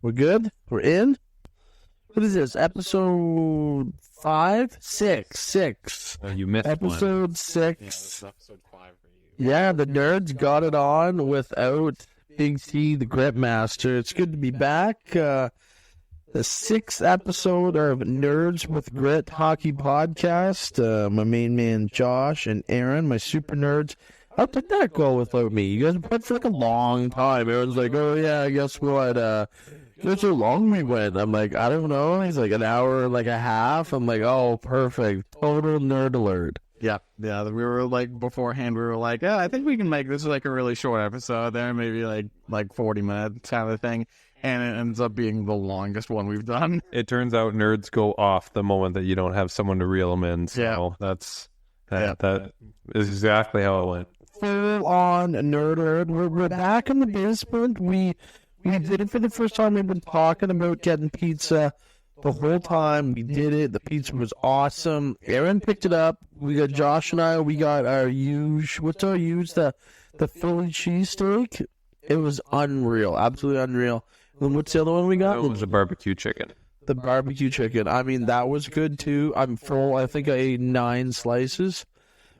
We're good? We're in? What is this? Episode 5? 6. Oh, you missed Episode one. 6. Yeah, this is episode 5 for you. Yeah, the nerds got it on without Big T, the Grip Master. It's good to be back. The 6th episode of Nerds with Grit Hockey Podcast. My main man Josh and Aaron, my super nerds. How did that go without me? You guys went for like a long time. Aaron's like, oh yeah, guess what? Guess how long we went? I'm like, I don't know. He's like an hour, like a half. I'm like, oh, perfect. Total nerd alert. Yeah. We were like, beforehand, we were like, yeah, I think we can make this like a really short episode there, maybe like 40 minutes kind of thing. And it ends up being the longest one we've done. It turns out nerds go off the moment that you don't have someone to reel them in. So that is exactly how it went. Full on nerd alert. We're back in the basement. We did it for the first time. We've been talking about getting pizza the whole time. We did it. The pizza was awesome. Aaron picked it up. We got Josh and I. We got our what's our the Philly cheesesteak. It was unreal. Absolutely unreal. And what's the other one we got? It was a barbecue chicken. The barbecue chicken. I mean, that was good too. I'm full. I think I ate 9 slices.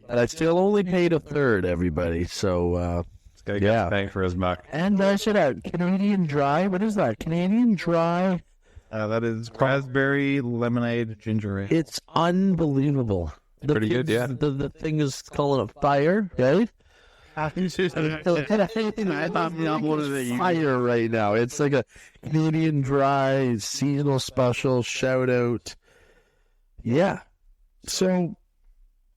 And I still only paid a third, everybody. So, This guy gets bang for his buck. And I should have Canadian Dry. What is that? Canadian Dry. That is raspberry lemonade ginger ale. It's unbelievable. Pretty good, yeah. The thing is calling it fire, right? Fire right now. It's like a Canadian Dry seasonal special. Shout out. Yeah. So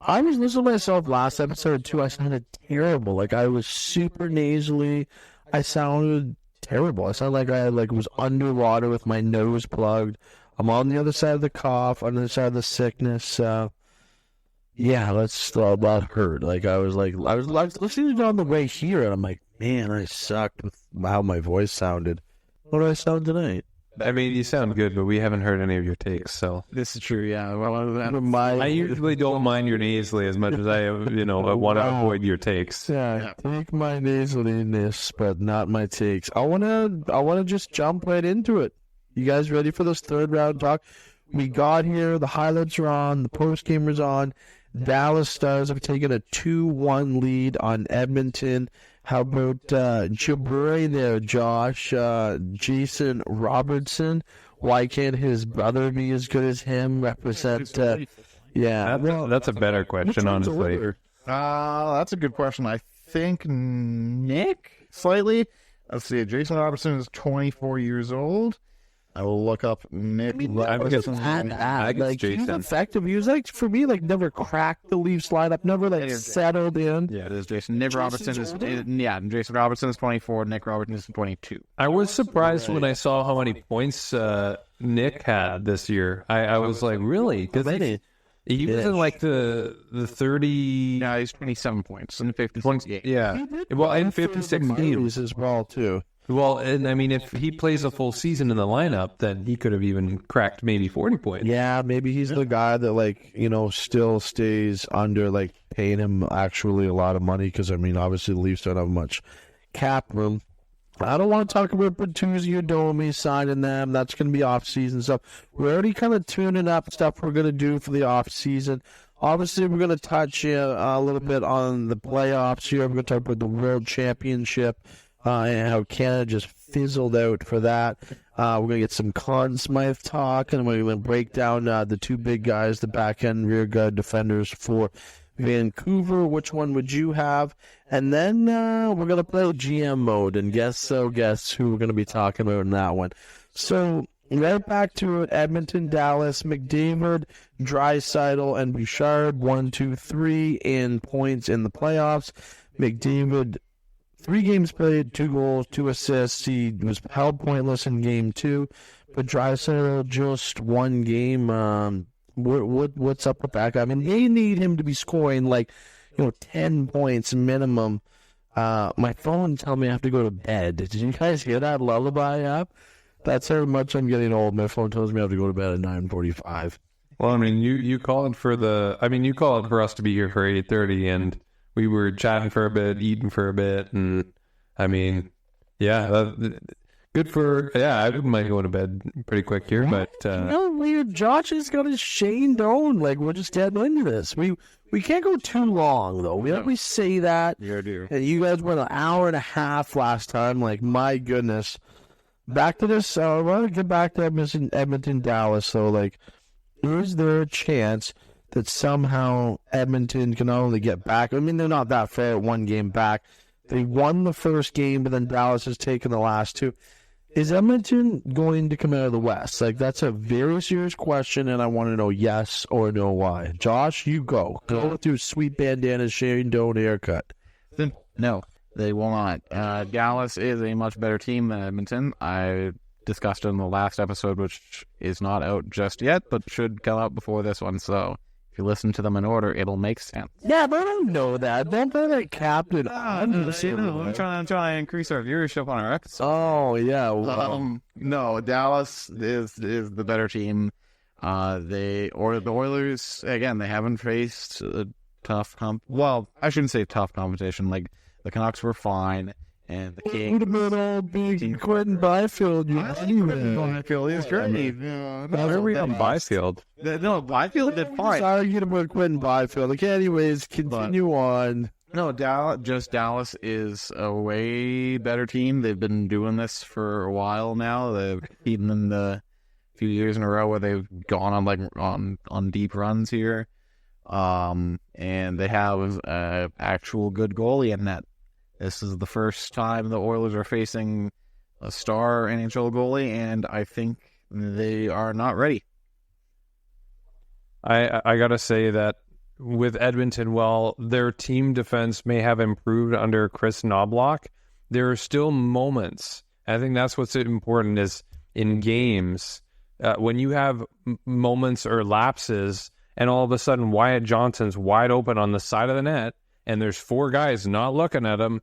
I was listening to myself last episode too. I sounded terrible. Like I was super nasally. I sounded terrible. I sounded like I was underwater with my nose plugged. I'm on the other side of the cough, on the other side of the sickness. Yeah, that hurt. Like I was listening to it on the way here, and I'm like, man, I sucked with how my voice sounded. What do I sound tonight? I mean, you sound good, but we haven't heard any of your takes, so. This is true, yeah. I usually don't mind your nasally as much as I want to avoid your takes. Yeah, take my nasaliness, but not my takes. I wanna just jump right into it. You guys ready for this third round talk? We got here, the highlights are on, the post game is on. Dallas Stars have taken a 2-1 lead on Edmonton. How about Jaburi there, Josh? Jason Robertson. Why can't his brother be as good as him? Represent, That's a better question, honestly. That's a good question. I think Nick, slightly. Let's see. Jason Robertson is 24 years old. I will look up Nick. I guess he was effective. He was for me, never cracked the Leafs lineup, never settled in. Yeah, it is Jason. Jason Robertson is 24. Nick Robertson is 22. I was surprised when I saw how many points Nick had this year. I was like, really? Because he was in the 30. Yeah, he's 27 points in 56 games. Yeah, well, in 56 games as well too. Well, and I mean, if he plays a full season in the lineup, then he could have even cracked maybe 40 points. Yeah, maybe he's the guy that, still stays under, paying him actually a lot of money because, I mean, obviously the Leafs don't have much cap room. I don't want to talk about Bertuzzi or Domi signing them. That's going to be off-season stuff. We're already kind of tuning up stuff we're going to do for the off-season. Obviously, we're going to touch a little bit on the playoffs here. We're going to talk about the World Championship. And how Canada just fizzled out for that. We're going to get some Conn Smythe talk, and we're going to break down the two big guys, the back-end rear guard defenders for Vancouver. Which one would you have? And then we're going to play GM mode, and guess who we're going to be talking about in that one. So, right back to it, Edmonton, Dallas, McDavid, Draisaitl, and Bouchard, 1, 2, 3 in points in the playoffs. McDavid, 3 games played, 2 goals, 2 assists. He was held pointless in game 2, but Draisaitl just 1 game. What's up with that guy? I mean, they need him to be scoring 10 points minimum. My phone telling me I have to go to bed. Did you guys hear that lullaby app? That's how much I'm getting old. My phone tells me I have to go to bed at 9:45. Well, I mean, you called for us to be here for 8:30, and we were chatting for a bit, eating for a bit, and I mean, yeah, Good for, I might go to bed pretty quick here, but... weird. Josh has got his Shane Doan. Like, we're just getting into this. We can't go too long, though. We always say that. Yeah, do. And you guys went an hour and a half last time. Like, my goodness. Back to this. I want to get back to Edmonton, Dallas. So, like, is there a chance that somehow Edmonton can not only get back? I mean, they're not that fair at 1 game back. They won the first game, but then Dallas has taken the last 2. Is Edmonton going to come out of the West? Like, that's a very serious question, and I want to know yes or no why. Josh, you go. Go with your sweet bandana Shane Doan haircut. No, they will not. Dallas is a much better team than Edmonton. I discussed it in the last episode, which is not out just yet, but should come out before this one, so if you listen to them in order, it'll make sense. Yeah, but I don't know that. Don't play that captain. I'm trying to increase our viewership on our episode. Oh, yeah. Wow. No, Dallas is the better team. The Oilers, again, they haven't faced a tough well, I shouldn't say tough competition. Like, the Canucks were fine, and the Kings... Quentin Byfield. Byfield is great. Where are we on Byfield? No, Byfield did fine. Sorry, you about Quentin Byfield. Okay, anyways, continue on. No, Dallas is a way better team. They've been doing this for a while now. They've beaten them the few years in a row where they've gone on deep runs here. And they have an actual good goalie in net. This is the first time the Oilers are facing a star NHL goalie, and I think they are not ready. I gotta say that with Edmonton, while their team defense may have improved under Chris Knobloch, there are still moments. I think that's what's important is in games, when you have moments or lapses, and all of a sudden Wyatt Johnson's wide open on the side of the net, and there's 4 guys not looking at him.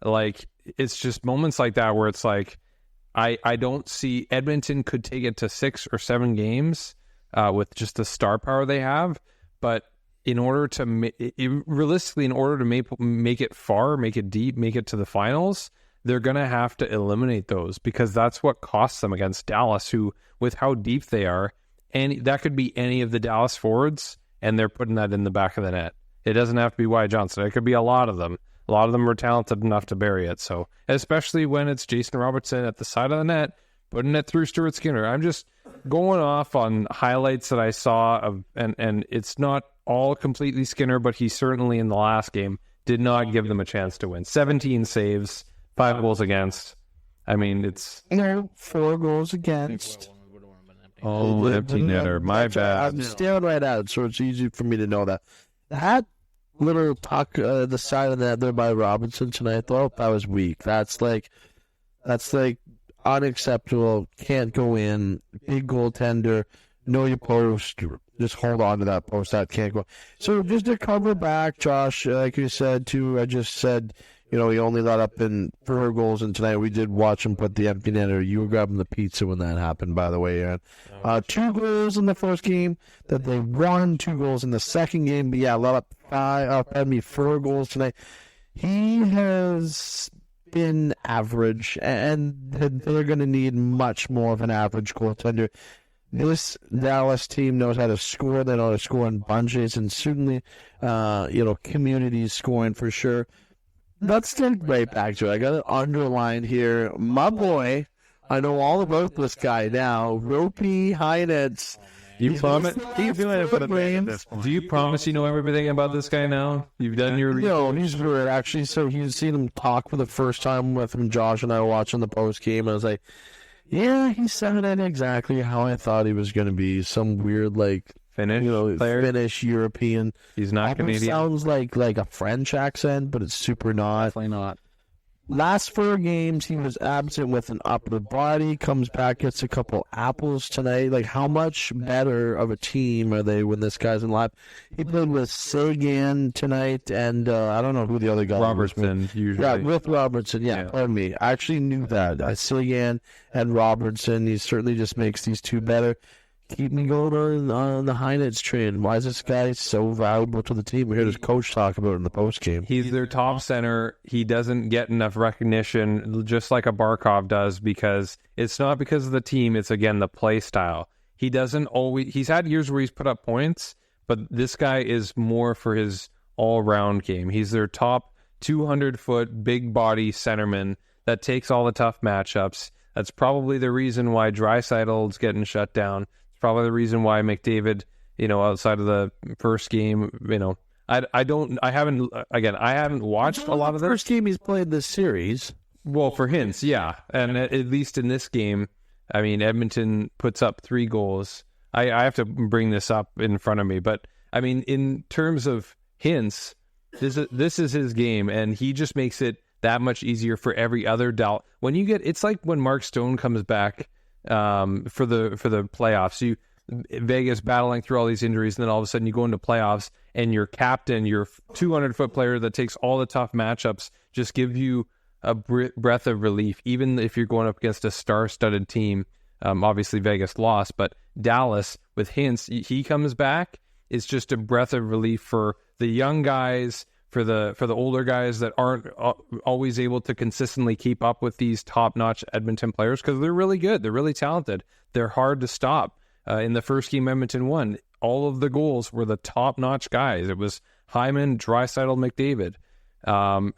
Like, it's just moments like that where it's like, I don't see Edmonton could take it to 6 or 7 games with just the star power they have, but in order to realistically, in order to make it far, make it deep, make it to the finals, they're gonna have to eliminate those, because that's what costs them against Dallas, who, with how deep they are, and that could be any of the Dallas forwards, and they're putting that in the back of the net. It doesn't have to be Wyatt Johnson. It could be a lot of them. A lot of them are talented enough to bury it. So, especially when it's Jason Robertson at the side of the net, putting it through Stuart Skinner. I'm just going off on highlights that I saw and it's not all completely Skinner, but he certainly in the last game did not give them a chance to win. 17 saves, 5 goals against. I mean, it's 4 goals against. Oh, empty netter. My bad. I'm staring right at it, so it's easy for me to know that. That little tuck the side of that there by Robinson tonight, though, that was weak. That's like unacceptable. Can't go in. Big goaltender. Know your post. Just hold on to that post. That can't go. So just to cover back, Josh, like you said too, I just said, he only let up in 4 goals, and tonight we did watch him put the empty netter. You were grabbing the pizza when that happened, by the way, Aaron. 2 goals in the first game that they won, 2 goals in the second game, but yeah, let up 4 goals tonight. He has been average, and they're going to need much more of an average goaltender. This Dallas team knows how to score. They know how to score in bunches, and certainly, community scoring for sure. Let's get right back to it. I got it underlined here. My boy, I know all about this guy now. Ropey Heinitz. You promise? He's doing it for the brain. Do you promise you know everything about this guy now? You've done your research? No, he's weird, actually. So he's seen him talk for the first time with him. Josh and I were watching the post game. I was like, yeah, he sounded exactly how I thought he was going to be. Some weird, Finnish player? Finnish European. He's not Canadian. Sounds like a French accent, but it's super not. Definitely not. Last 4 games, he was absent with an upper body. Comes back, gets a couple apples tonight. Like, how much better of a team are they when this guy's in live? He played with Sagan tonight, and I don't know who the other guy was. Robertson, usually. Yeah, with Robertson. Yeah, pardon me. I actually knew that. Sagan and Robertson. He certainly just makes these 2 better. keep me going on the Heinitz train. Why is this guy so valuable to the team? We heard his coach talk about it in the postgame. He's their top center. He doesn't get enough recognition, just like a Barkov does, because it's not because of the team. It's, again, the play style. He doesn't always... He's had years where he's put up points, but this guy is more for his all-round game. He's their top 200-foot, big-body centerman that takes all the tough matchups. That's probably the reason why Draisaitl's getting shut down. It's probably the reason why McDavid, outside of the first game, I haven't watched a lot of this. First game he's played this series. Well, for Hintz, yeah. And at least in this game, I mean, Edmonton puts up 3 goals. I have to bring this up in front of me, but I mean, in terms of Hintz, this is his game, and he just makes it that much easier for every other when you get, it's like when Mark Stone comes back for the playoffs. Vegas battling through all these injuries, and then all of a sudden you go into playoffs, and your captain, your 200-foot player that takes all the tough matchups, just give you a breath of relief, even if you're going up against a star-studded team. Obviously Vegas lost, but Dallas with Hintz, he comes back. It's just a breath of relief for the young guys, for the older guys that aren't always able to consistently keep up with these top-notch Edmonton players, because they're really good. They're really talented. They're hard to stop. In the first game Edmonton won, all of the goals were the top-notch guys. It was Hyman, Draisaitl, McDavid.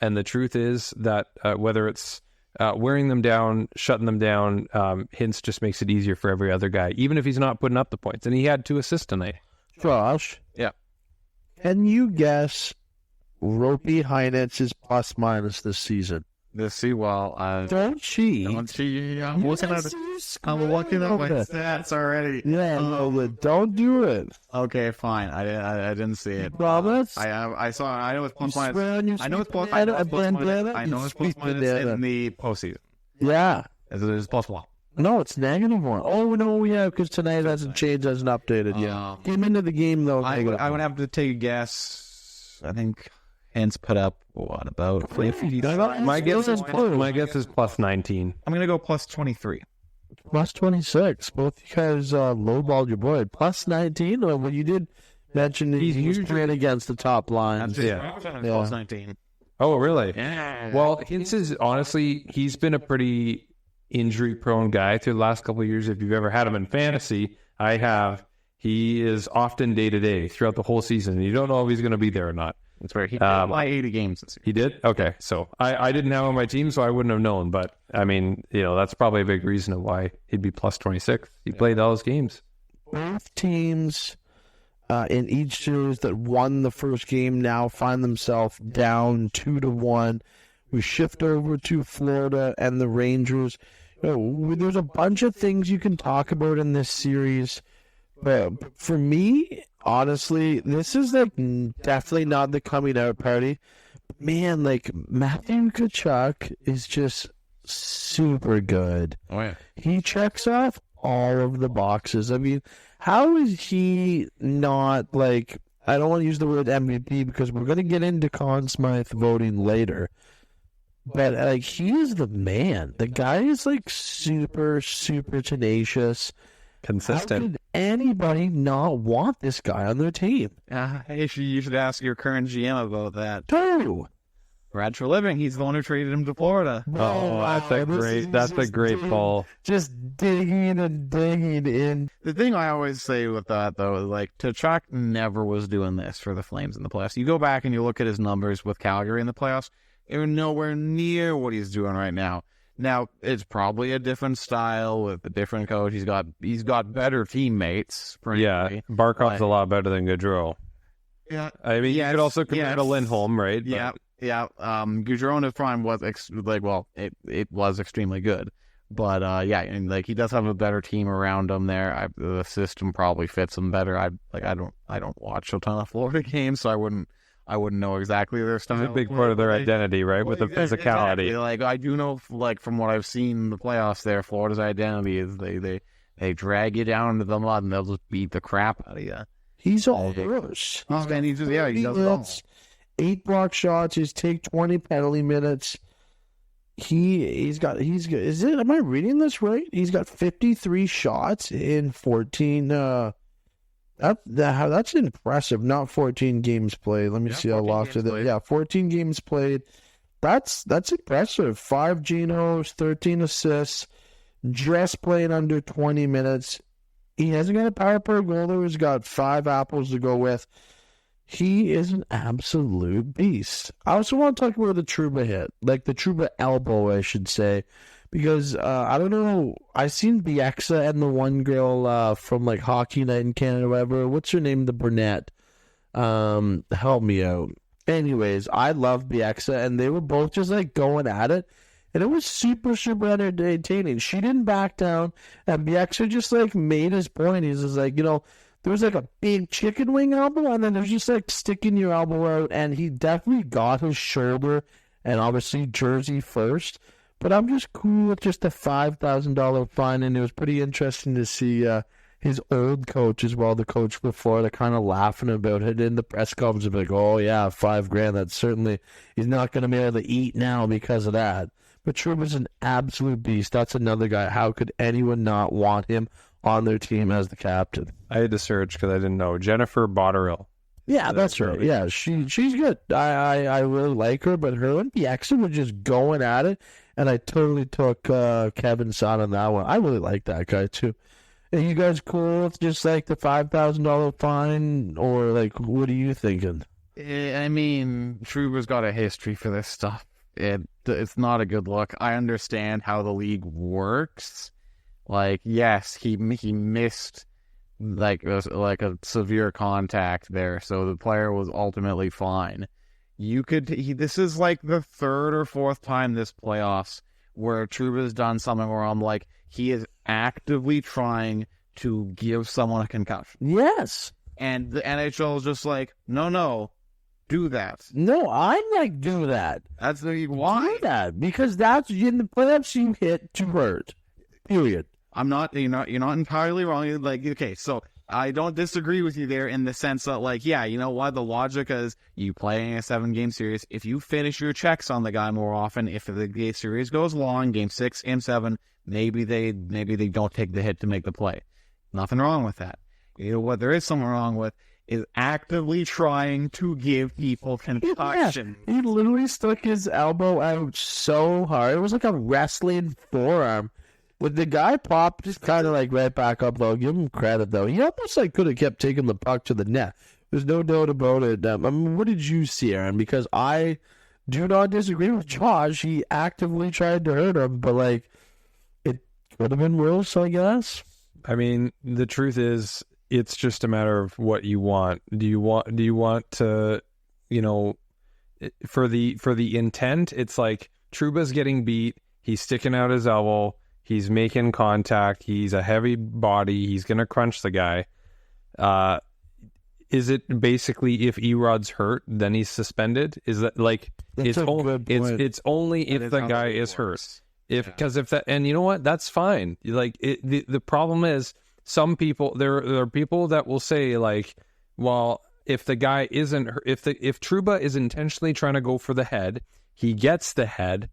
And the truth is that whether it's wearing them down, shutting them down, Hintz just makes it easier for every other guy, even if he's not putting up the points. And he had 2 assists tonight. Josh? Yeah. Can you guess Ropey Heinitz's plus-minus this season? Don't cheat. I'm looking at my stats already. Yeah, no, but don't do it. Okay, fine. I didn't see it. Promise? I saw. I know it's plus minus. I know it's plus I minus. know I know it's plus minus in the postseason. Yeah. It's plus 1. No, it's -1. Oh, no, yeah, because tonight hasn't changed, hasn't updated yet. Came into the game, though. I would have to take a guess. I think Hintz put up, what, about 50? My guess is plus 19. I'm going to go plus 23. Plus 26. Both you guys lowballed your boy. Plus 19? Well, you did mention that he's playing against the top line. Plus 19. Oh, really? Yeah. Well, Hintz is, honestly, he's been a pretty injury-prone guy through the last couple of years. If you've ever had him in fantasy, I have. He is often day-to-day throughout the whole season. You don't know if he's going to be there or not. That's right. He did play 80 games this year. He did? Okay. So I didn't have him on my team, so I wouldn't have known. But, I mean, that's probably a big reason of why he'd be plus 26. He played all his games. Both teams in each series that won the first game now find themselves down 2-1. We shift over to Florida and the Rangers. There's a bunch of things you can talk about in this series. But for me, honestly, this is definitely not the coming out party. Man, Matthew Tkachuk is just super good. Oh, yeah. He checks off all of the boxes. I mean, how is he not, I don't want to use the word MVP because we're going to get into Conn Smythe voting later. But, he is the man. The guy is, super, super tenacious. Consistent. How could anybody not want this guy on their team? You should ask your current GM about that. Who? Brad Treliving. He's the one who traded him to Florida. Oh, that's a great call. Just digging and digging in. The thing I always say with that, though, is Tkachuk never was doing this for the Flames in the playoffs. You go back and you look at his numbers with Calgary in the playoffs, they're nowhere near what he's doing right now. Now, it's probably a different style with a different coach. He's got better teammates. Yeah, Barkov's a lot better than Gaudreau. Yeah. I mean, you could also compare to Lindholm, right? Yeah. Gaudreau in his prime was, it was extremely good. But, he does have a better team around him there. The system probably fits him better. I don't watch a ton of Florida games, so I wouldn't know exactly their style. It's a big part of their identity, right? With the physicality. Exactly. I do know, from what I've seen in the playoffs there, Florida's identity is they drag you down into the mud and they'll just beat the crap out of you. He's all worse. He does it all. 8 block shots, just take 20 penalty minutes. Am I reading this right? He's got 53 shots in 14. That's impressive. Not 14 games played. Let me see how lost it is. Yeah, 14 games played. That's impressive. 5 Genos, 13 assists, just playing under 20 minutes. He hasn't got a power per goal, though. He's got 5 apples to go with. He is an absolute beast. I also want to talk about the Trouba hit, like the Trouba elbow, I should say, because I don't know. I seen Bieksa and the one girl from like Hockey Night in Canada, whatever. What's her name? The brunette. Help me out. Anyways, I love Bieksa, and they were both just like going at it, and it was super, super entertaining. She didn't back down, and Bieksa just like made his point. He's just like, there was like a big chicken wing elbow, and then there's just like sticking your elbow out, and he definitely got his shoulder and obviously jersey first. But I'm just cool with just a $5,000 fine, and it was pretty interesting to see his old coach as well, the coach before, they're kind of laughing about it in the press conference, like, oh yeah, $5,000. That's certainly, he's not going to be able to eat now because of that. But Trouba's an absolute beast. That's another guy. How could anyone not want him on their team as the captain? I had to search because I didn't know. Jennifer Botterill. Yeah, that's right. Yeah, she's good. I really like her, but her and Bieksa were just going at it, and I totally took Kevin's side on that one. I really like that guy too. Are you guys cool with just like the $5,000 fine, or like what are you thinking? I mean, Trouba's got a history for this stuff. It's not a good look. I understand how the league works. Like, yes, he missed like a severe contact there, so the player was ultimately fine. This is like the 3rd or 4th time this playoffs where Trouba's done something where I'm like, he is actively trying to give someone a concussion. Yes. And the NHL is just like, no, do that. No, I'm like, do that. That's why? Do that, because that's in the playoffs you hit to hurt. Period. You're not entirely wrong. Like, okay, so I don't disagree with you there in the sense that, like, yeah, you know what? The logic is you play in a 7-game series. If you finish your checks on the guy more often, if the series goes long, game 6, game 7, maybe they don't take the hit to make the play. Nothing wrong with that. You know what there is something wrong with is actively trying to give people concussion. Yeah, he literally stuck his elbow out so hard. It was like a wrestling forearm. With the guy popped, just kind of like right back up, though. Give him credit, though. He almost like could have kept taking the puck to the net. There's no doubt about it. I mean, what did you see, Aaron? Because I do not disagree with Josh. He actively tried to hurt him, but like it could have been worse, I guess. I mean, the truth is, it's just a matter of what you want. Do you want to, for the intent? It's like Trouba's getting beat. He's sticking out his elbow. He's making contact. He's a heavy body. He's going to crunch the guy. Is it basically if Erod's hurt, then he's suspended? Is that like it's only if the guy is hurt? Because if that, and you know what, that's fine. Like the problem is some people there are people that will say like, well, if the guy isn't if Trouba is intentionally trying to go for the head, he gets the head,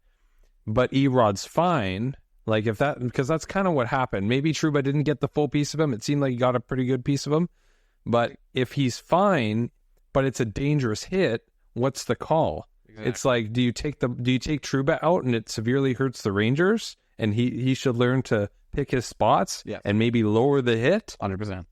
but Erod's fine. Like if that, because that's kind of what happened. Maybe Trouba didn't get the full piece of him. It seemed like he got a pretty good piece of him. But if he's fine, but it's a dangerous hit, what's the call? Exactly. It's like, do you take Trouba out and it severely hurts the Rangers, and he should learn to pick his spots and maybe lower the hit? 100%.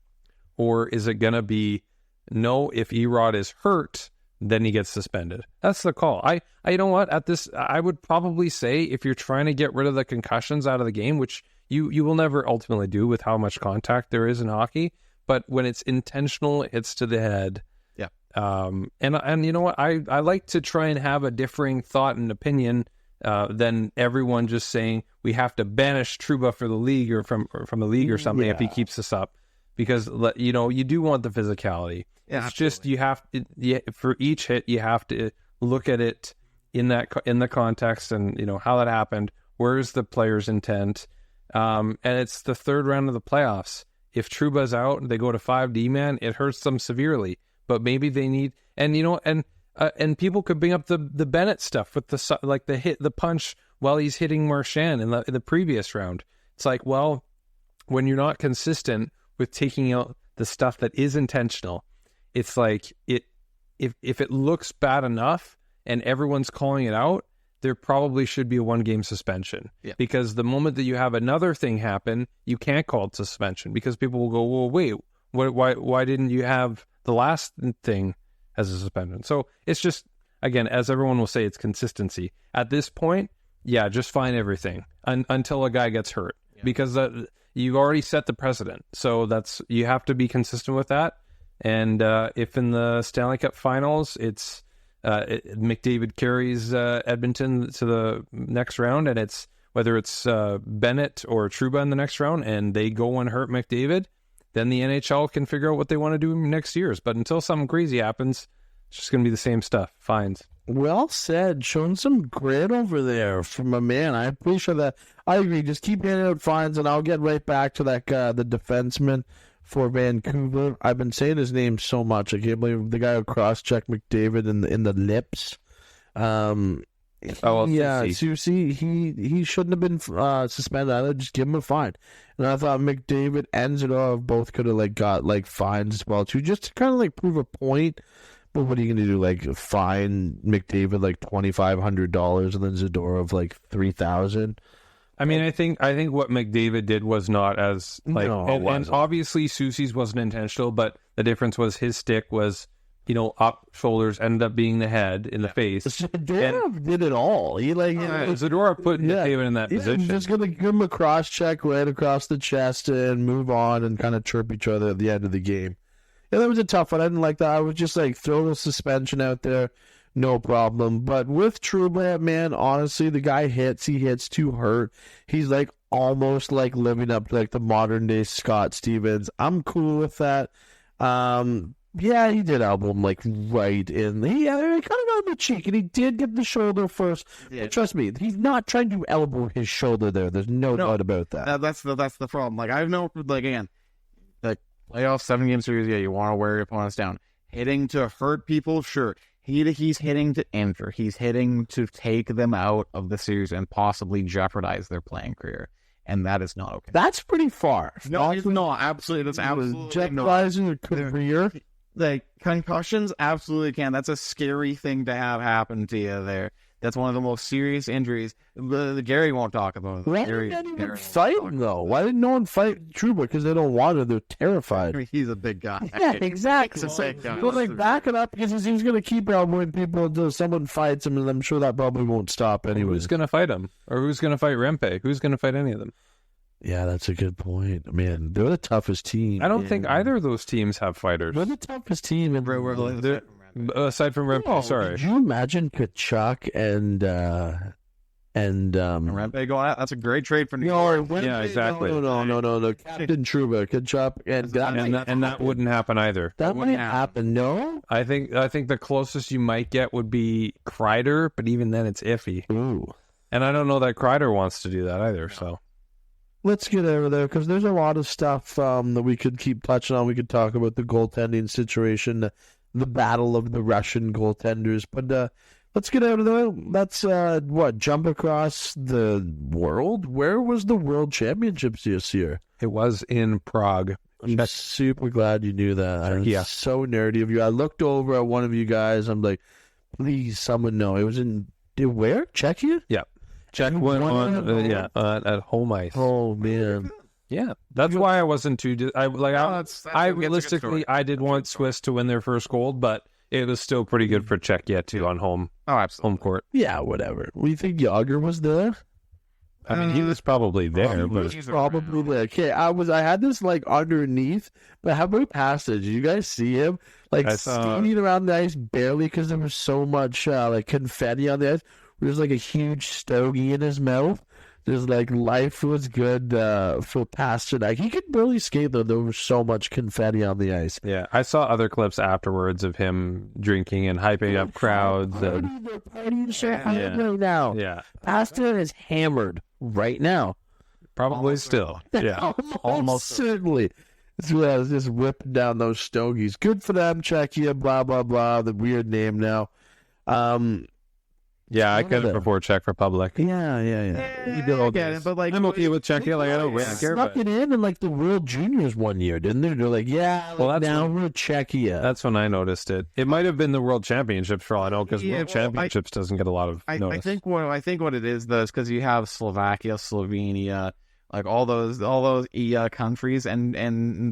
Or is it gonna be no? If Erod is hurt, then he gets suspended. That's the call. I you know what, at this I would probably say if you're trying to get rid of the concussions out of the game, which you will never ultimately do with how much contact there is in hockey, but when it's intentional hits to the head, and you know what, I like to try and have a differing thought and opinion than everyone just saying we have to banish Trouba for the league or from the league or something if he keeps this up, because you do want the physicality. Yeah, it's absolutely. Just for each hit you have to look at it in the context and how that happened. Where's the player's intent? And it's the 3rd round of the playoffs. If Trouba's out and they go to 5D man, it hurts them severely. But maybe they need, and people could bring up the Bennett stuff with the hit, the punch Well, he's hitting Marchand in the previous round. It's like, well, when you're not consistent with taking out the stuff that is intentional, it's like if it looks bad enough and everyone's calling it out, there probably should be a 1-game suspension. Yeah. Because the moment that you have another thing happen, you can't call it suspension because people will go, well, wait, why didn't you have the last thing as a suspension? So it's just, again, as everyone will say, it's consistency. At this point, yeah, just fine everything until a guy gets hurt. Yeah. Because you've already set the precedent. So you have to be consistent with that. And if in the Stanley Cup Finals, it's McDavid carries Edmonton to the next round, and it's whether it's Bennett or Trouba in the next round, and they go and hurt McDavid, then the NHL can figure out what they want to do next year's. But until something crazy happens, it's just going to be the same stuff. Fines. Well said. Showing some grit over there from a man. I appreciate that. I agree. Just keep handing out fines, and I'll get right back to that guy, the defenseman for Vancouver. I've been saying his name so much. I can't believe the guy who cross-checked McDavid in the lips. Susie, he shouldn't have been suspended. I would just give him a fine. And I thought McDavid and Zadorov both could have got fines as well too, just to kind of prove a point. But what are you going to do? Fine McDavid $2,500 and then Zadorov $3,000. I mean, I think what McDavid did was not as and obviously Susie's wasn't intentional, but the difference was his stick was, up, shoulders, ended up being the head in the face. Zadorov did it all. He Zadorov put McDavid in that position. He's just gonna give him a cross check right across the chest and move on and kind of chirp each other at the end of the game. Yeah, that was a tough one. I didn't like that. I was just throw the suspension out there. No problem. But with Trouba, man, honestly, the guy hits. He hits to hurt. He's almost living up to the modern day Scott Stevens. I'm cool with that. Yeah, he did elbow him right in. He kind of got him in the cheek, and he did get the shoulder first. Yeah. But trust me, he's not trying to elbow his shoulder there. There's no doubt about that. That's the problem. I've known again, the playoff 7-game series. Yeah, you want to wear your opponents down. Hitting to hurt people, sure. He's hitting to injure. He's hitting to take them out of the series and possibly jeopardize their playing career. And that is not okay. That's pretty far. No, it's not. Absolutely. That's absolutely jeopardizing your career. Concussions absolutely can. That's a scary thing to have happen to you there. That's one of the most serious injuries. Gary won't talk about it. Why didn't anyone fight him, though? Why didn't no one fight Trouba? Because they don't want it. They're terrified. He's a big guy. Yeah, exactly. He's a big guy. Back it up because he's going to keep elbowing people until someone fights him, and I'm sure that probably won't stop anyway. Who's going to fight him? Or who's going to fight Rempe? Who's going to fight any of them? Yeah, that's a good point. Man, they're the toughest team. I don't think either of those teams have fighters. They're the toughest team. Aside from Rempe, sorry. Could you imagine Kachuk and Rempe going out? That's a great trade for New York. Yeah, exactly. No. Captain Trouba, Kachuk, and that wouldn't happen either. That wouldn't happen. No, I think the closest you might get would be Kreider, but even then it's iffy. Ooh, and I don't know that Kreider wants to do that either. So let's get over there because there's a lot of stuff that we could keep touching on. We could talk about the goaltending situation, the battle of the Russian goaltenders, but let's get out of there. Let's jump across the world. Where was the World Championships this year? It was in Prague. I'm super glad you knew that. I'm so nerdy of you. I looked over at one of you guys. I'm like, please, someone know. It was in where? Czechia? Yeah. Czech went on at home ice. Oh man. Yeah, that's why I wasn't too. I realistically, I did want Swiss to win their first gold, but it was still pretty good for Czechia too on home. Oh, absolutely. Home court. Yeah, whatever. We think Yager was there. I mean, he was probably there, but he's probably there. Okay, I had this underneath, but how about passage? Did you guys see him skating around the ice barely because there was so much confetti on the ice? There's a huge stogie in his mouth. There's life was good for Pasternak. He could barely skate though. There was so much confetti on the ice. Yeah, I saw other clips afterwards of him drinking and hyping up crowds. They're partying right now. Yeah, Pasternak is hammered right now. Probably still. Yeah, almost certainly. So I was just whipping down those stogies. Good for them, Czechia. Blah blah blah. The weird name now. Yeah, I Canada. could before Czech Republic. Yeah. I get it, but like, I'm okay with Czechia. Like, I don't really care. Snuck But it in like the World Juniors one year, didn't they? They're like, yeah, Well, like, that's now when- we're Czechia. that's when I noticed it. It might have been the World Championships for all I know, because Yeah, World well, Championships doesn't get a lot of I notice. think what it is though is because you have Slovakia, Slovenia, like all those EA countries, and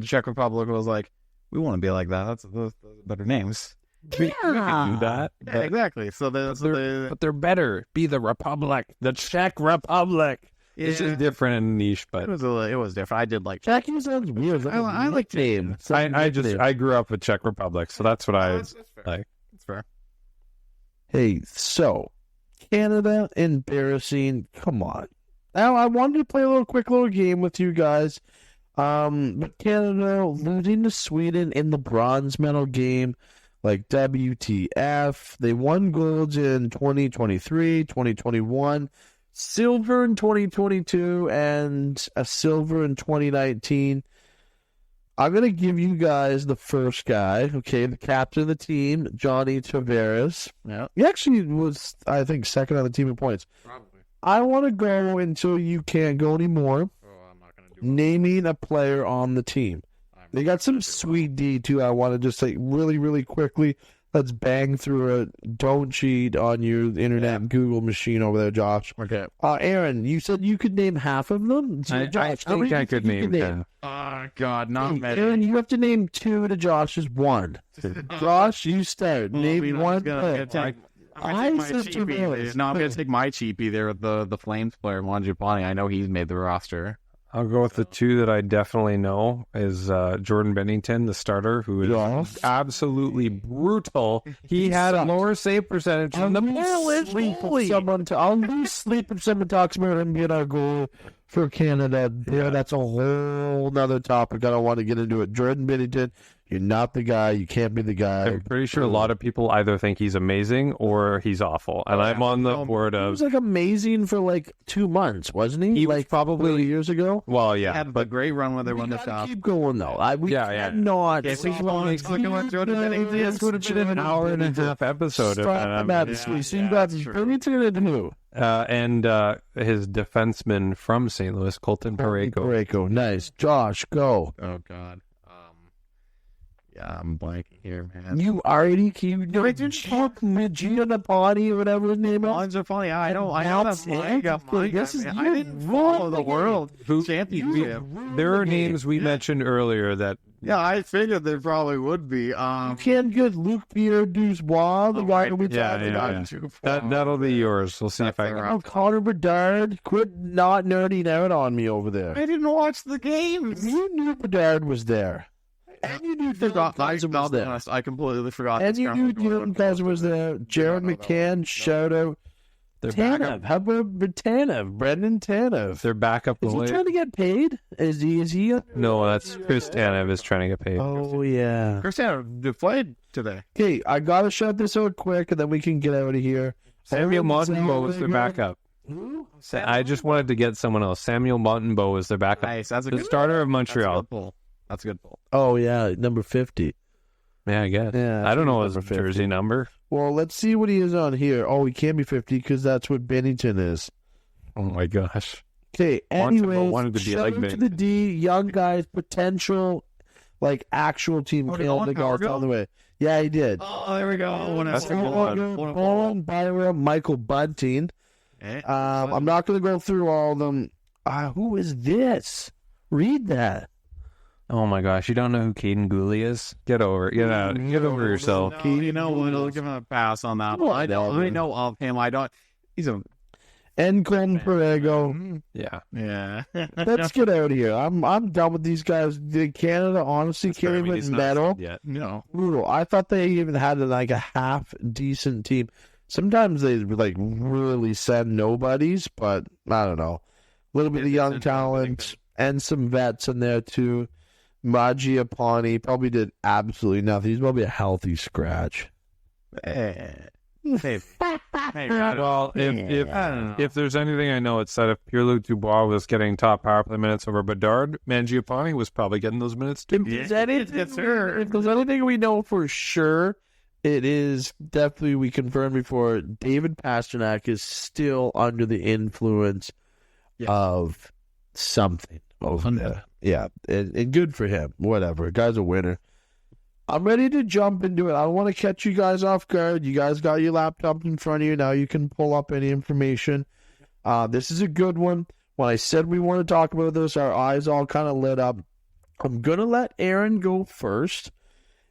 the Czech Republic was like, we want to be like that. That's those better names. we can do that. Yeah, But, exactly. So but they're better. Be the Republic, the Czech Republic. It's just different and niche, but it was different. I did like. Czechia sounds weird. I like name. I grew up with Czech Republic, so that's what I That's fair. like. That's fair. Hey, so Canada embarrassing. Come on. Now I wanted to play a quick little game with you guys. But Canada losing to Sweden in the bronze medal game, like WTF. They won golds in 2023, 2021, silver in 2022, and a silver in 2019. I'm going to give you guys the first guy, okay, the captain of the team, Johnny Tavares. Yeah. He actually was, I think, second on the team in points. Probably. I want to go until you can't go anymore, Oh, I'm not gonna do naming a player on the team. They got some sweet D, too. I want to just say really, really quickly. Let's bang through it. Don't cheat on your internet Google machine over there, Josh. Okay. Aaron, you said you could name half of them? I Josh, how many think I do you could think you name. Oh God, not Hey, many. Aaron, you have to name two to Josh's one. Josh, you start. Name one player. I said Tavares. No, I'm gonna take my cheapie there with the Flames player, Mangiapane. I know he's made the roster. I'll go with the two that I definitely know is Jordan Bennington, the starter, who is Yes. absolutely brutal. He had a lower save percentage than the Polish goalie. I'll lose sleep if someone talks about him being our goal for Canada. Yeah, that's a whole nother topic. I don't want to get into it. Jordan Bennington, you're not the guy. You can't be the guy. I'm pretty sure a lot of people either think he's amazing or he's awful. And I'm on the board He of, was like amazing for like 2 months, wasn't he? He was like probably- 3 years ago. well, He yeah. had a great run when they We won the gotta cup. keep going though. We Yeah. cannot. Okay, please go on. Look at what Jordan Bennington This would have been an hour and a half episode. If Start them out that, this week. So you got that's true. Bennington and who? and his defenseman from St. Louis, Colton Parayko. Parayko. Nice. Josh, go. Oh God. Yeah, I'm blanking here, man. You already keep doing Giannappani or whatever his name is. Mangiapane. I know that Mike got Mike. This is I didn't follow the world championship. There are names we mentioned earlier that Yeah, I figured there probably would be. You can't get Luc Pierre Dubois, the guy we yeah, talked about. yeah. That'll be yours. We'll see if I can. Oh, Connor Bedard, quit not nerding out on me over there. I didn't watch the games. You knew Bedard was there. And you knew Dylan Kaiser was there. I completely forgot. And you knew Dylan Kaiser was there. Jared McCann, shout out. They're Tanev, backup. how about Tanev? Brendan Tanev. Their backup Is he goalie. trying to get paid? Is he? No, that's Chris Tanev is trying to get paid. Oh, yeah. Cristiano played today. Okay, I got to shut this out quick, and then we can get out of here. Samuel Montembeau was their backup. Who? I just wanted to get someone else. Samuel Montembeau was their backup. Nice. That's a The good starter of That's a Montreal. good pull. That's a good pull. Oh, yeah, number 50. Yeah, I guess. Yeah, I don't know his number 50. jersey number. Well, let's see what he is on here. Oh, he can't be 50 because that's what Bennington is. Oh my gosh. Okay, Montembeau anyway, wanted to be shout like out to Bennington. the D, young guys, potential, like, actual team. Oh, did Canada Owen golf Power on the way. Yeah, he did. Oh, there we go. That's a good one. Bowen, Byram, Michael Bunting. I'm not going to go through all of them. Who is this? Read that. Oh my gosh, you don't know who Caden Gooley is? Get over yourself. No, you know what? I'll give him a pass on that one. I know of him. I don't. He's a. And Glenn Parego. Yeah. Yeah. Let's get out of here. I'm done with these guys. Canada honestly can't even He's not medal. said yet. No. Brutal. I thought they even had like a half decent team. Sometimes they like really send nobodies, but I don't know. A little bit of young talent and some vets in there too. Mangiapane probably did absolutely nothing. He's probably a healthy scratch. Maybe. Well, if there's anything I know, it's that if Pierre-Luc Dubois was getting top power play minutes over Bedard, Mangiapane was probably getting those minutes too. Is that it? Yes, sir. If there's anything we know for sure, it is definitely, we confirmed before, David Pastrnak is still under the influence of something. Yeah, and good for him. Whatever. Guy's a winner. I'm ready to jump into it. I don't want to catch you guys off guard. You guys got your laptop in front of you. Now you can pull up any information. This is a good one. When I said we want to talk about this, our eyes all kind of lit up. I'm going to let Aaron go first,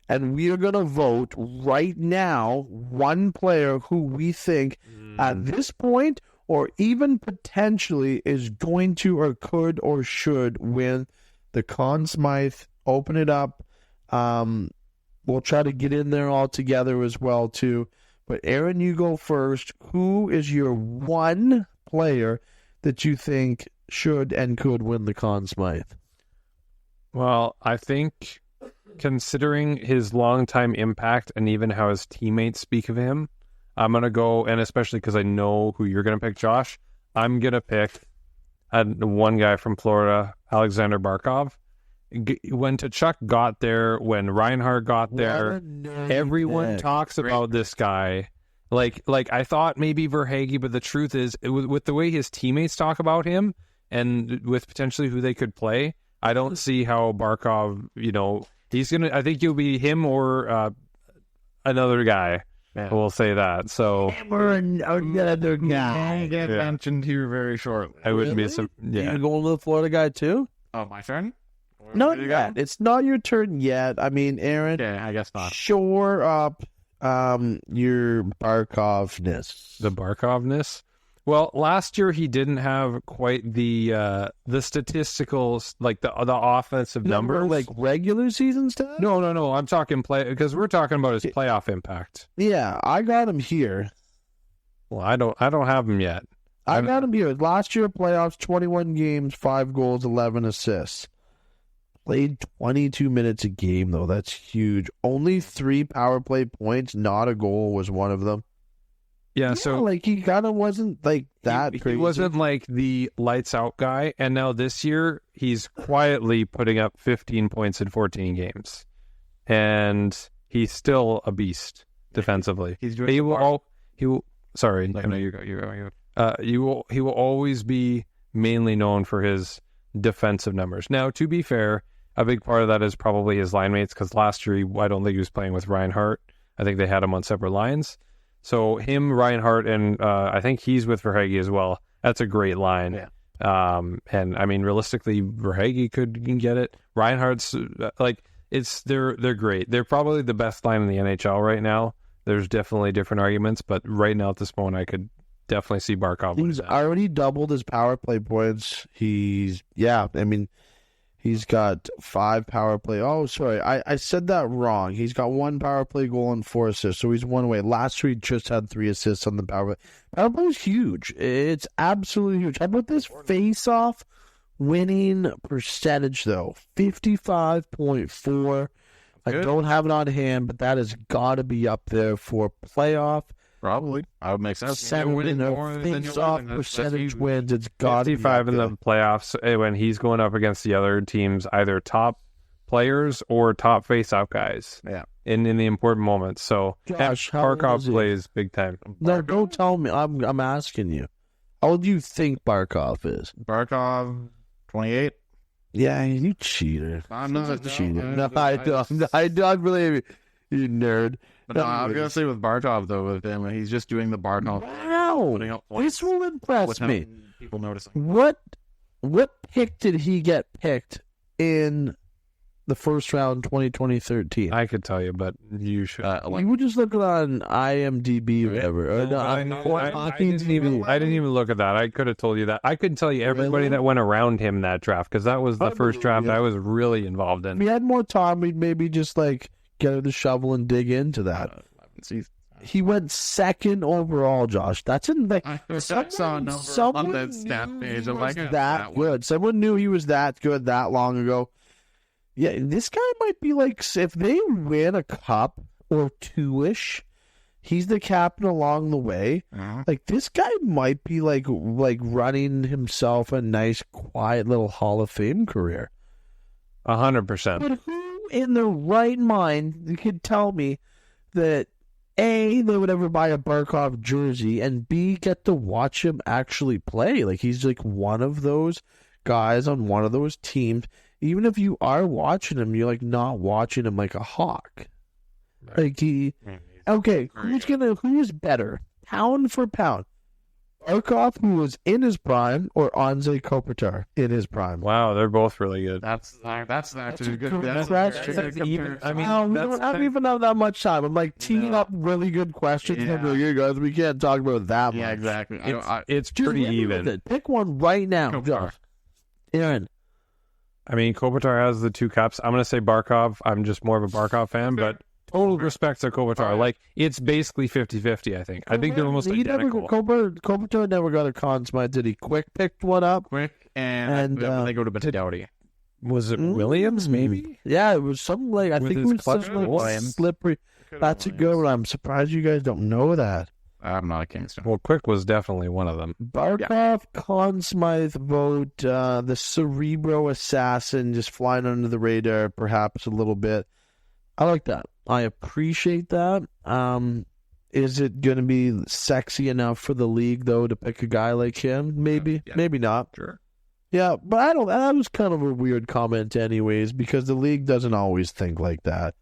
and we are going to vote right now one player who we think at this point or even potentially is going to or could or should win the Conn Smythe. Open it up. We'll try to get in there all together as well, too. But Aaron, you go first. Who is your one player that you think should and could win the Conn Smythe? Well, I think considering his long-time impact and even how his teammates speak of him, I'm going to go, and especially because I know who you're going to pick, Josh, I'm going to pick one guy from Florida, Alexander Barkov. When Tkachuk got there, when Reinhart got there, everyone talks about this guy. Like I thought maybe Verhaeghe, but the truth is, with the way his teammates talk about him and with potentially who they could play, I don't see how Barkov, he's going to, I think he'll be him or another guy. Yeah. We'll say that. So, or another guy. Get mentioned here very shortly. I wouldn't be so. Yeah. You going to the Florida guy too? Oh, my turn? Not yet. It's not your turn yet. I mean, Aaron. Yeah, I guess not. Shore up your Barkovness. The Barkovness? Well, last year he didn't have quite the statistical, like the offensive numbers, like regular season stuff. No. I'm talking because we're talking about his playoff impact. Yeah, I got him here. Well, I don't have him yet. I got him here. Last year playoffs, 21 games, 5 goals, 11 assists. Played 22 minutes a game though. That's huge. Only 3 power play points. Not a goal was one of them. Yeah, so like he kind of wasn't like that crazy. He wasn't like the lights out guy, and now this year he's quietly putting up 15 points in 14 games, and he's still a beast defensively. He's doing. He will. Sorry, no, you go. He will always be mainly known for his defensive numbers. Now, to be fair, a big part of that is probably his line mates, because last year I don't think he was playing with Reinhart. I think they had him on separate lines. So him, Reinhart, and I think he's with Verhaeghe as well. That's a great line. Yeah. And I mean, realistically, Verhaeghe can get it. Reinhardt's they're great. They're probably the best line in the NHL right now. There's definitely different arguments, but right now at this moment, I could definitely see Barkov. He's already doubled his power play points. He's got 5 power play. Oh, sorry. I said that wrong. He's got 1 power play goal and 4 assists, so he's one away. Last week, just had 3 assists on the power play. Power play is huge. It's absolutely huge. How about this face-off winning percentage, though? 55.4. I don't have it on hand, but that has got to be up there for playoff. Probably. I would make sense. 7 face-off percentage wins. It's got to be 55 in the playoffs when he's going up against the other teams, either top players or top face-off guys. Yeah. In the important moments. So Josh, Barkov plays big time. No, don't tell me. I'm asking you. How old do you think Barkov is? Barkov, 28. Yeah, you cheater. I'm not a cheater. No, I don't believe you, you nerd. But no, I was going to say with Barkov, though, with him, he's just doing the Barkov. Wow. This will impress me. People noticing. What pick did he get picked in the first round 2013? I could tell you, but you should. You would just look on IMDb or whatever. I didn't even look at that. I could have told you that. I couldn't tell you everybody that went around him that draft, because that was the first draft I was really involved in. If we had more time, we'd maybe just get the shovel and dig into that. He went 2nd overall, Josh. That's in I saw a number on that stat page. I'm like, that good. Someone knew he was that good that long ago. Yeah, this guy might be if they win a cup or 2-ish, he's the captain along the way. Uh-huh. This guy might be like running himself a nice, quiet little Hall of Fame career. 100%. But who in their right mind could tell me that A, they would ever buy a Barkov jersey, and B, get to watch him actually play. Like, he's like one of those guys on one of those teams. Even if you are watching him, you're like not watching him like a hawk. Like okay, who's better, pound for pound? Barkov, who was in his prime, or Anze Kopitar in his prime? Wow, they're both really good. That's actually a good question. I mean, We don't even have that much time. I'm like teeing up really good questions. Yeah. For you guys, we can't talk about that much. Yeah, exactly. It's Just pretty hit me even. with it. Pick one right now. Kopitar. Aaron. I mean, Kopitar has the 2 cups. I'm going to say Barkov. I'm just more of a Barkov fan, but total respect to Kopitar. Like, it's basically 50-50, I think. I think they're almost identical. Kopitar never got a Conn Smythe. Did he quick picked one up? Quick, and they go to Dowdy. Was it Williams, maybe? Yeah, it was something like, I With think his it was clutch something goals? like slippery. That's a good one. I'm surprised you guys don't know that. I'm not a Kingston. Well, Quick was definitely one of them. Barkov, Conn Smythe vote, the Cerebro assassin just flying under the radar perhaps a little bit. I like that. I appreciate that. Is it going to be sexy enough for the league, though, to pick a guy like him? Maybe. Yeah. Maybe not. Sure. Yeah, but I don't. That was kind of a weird comment anyways, because the league doesn't always think like that.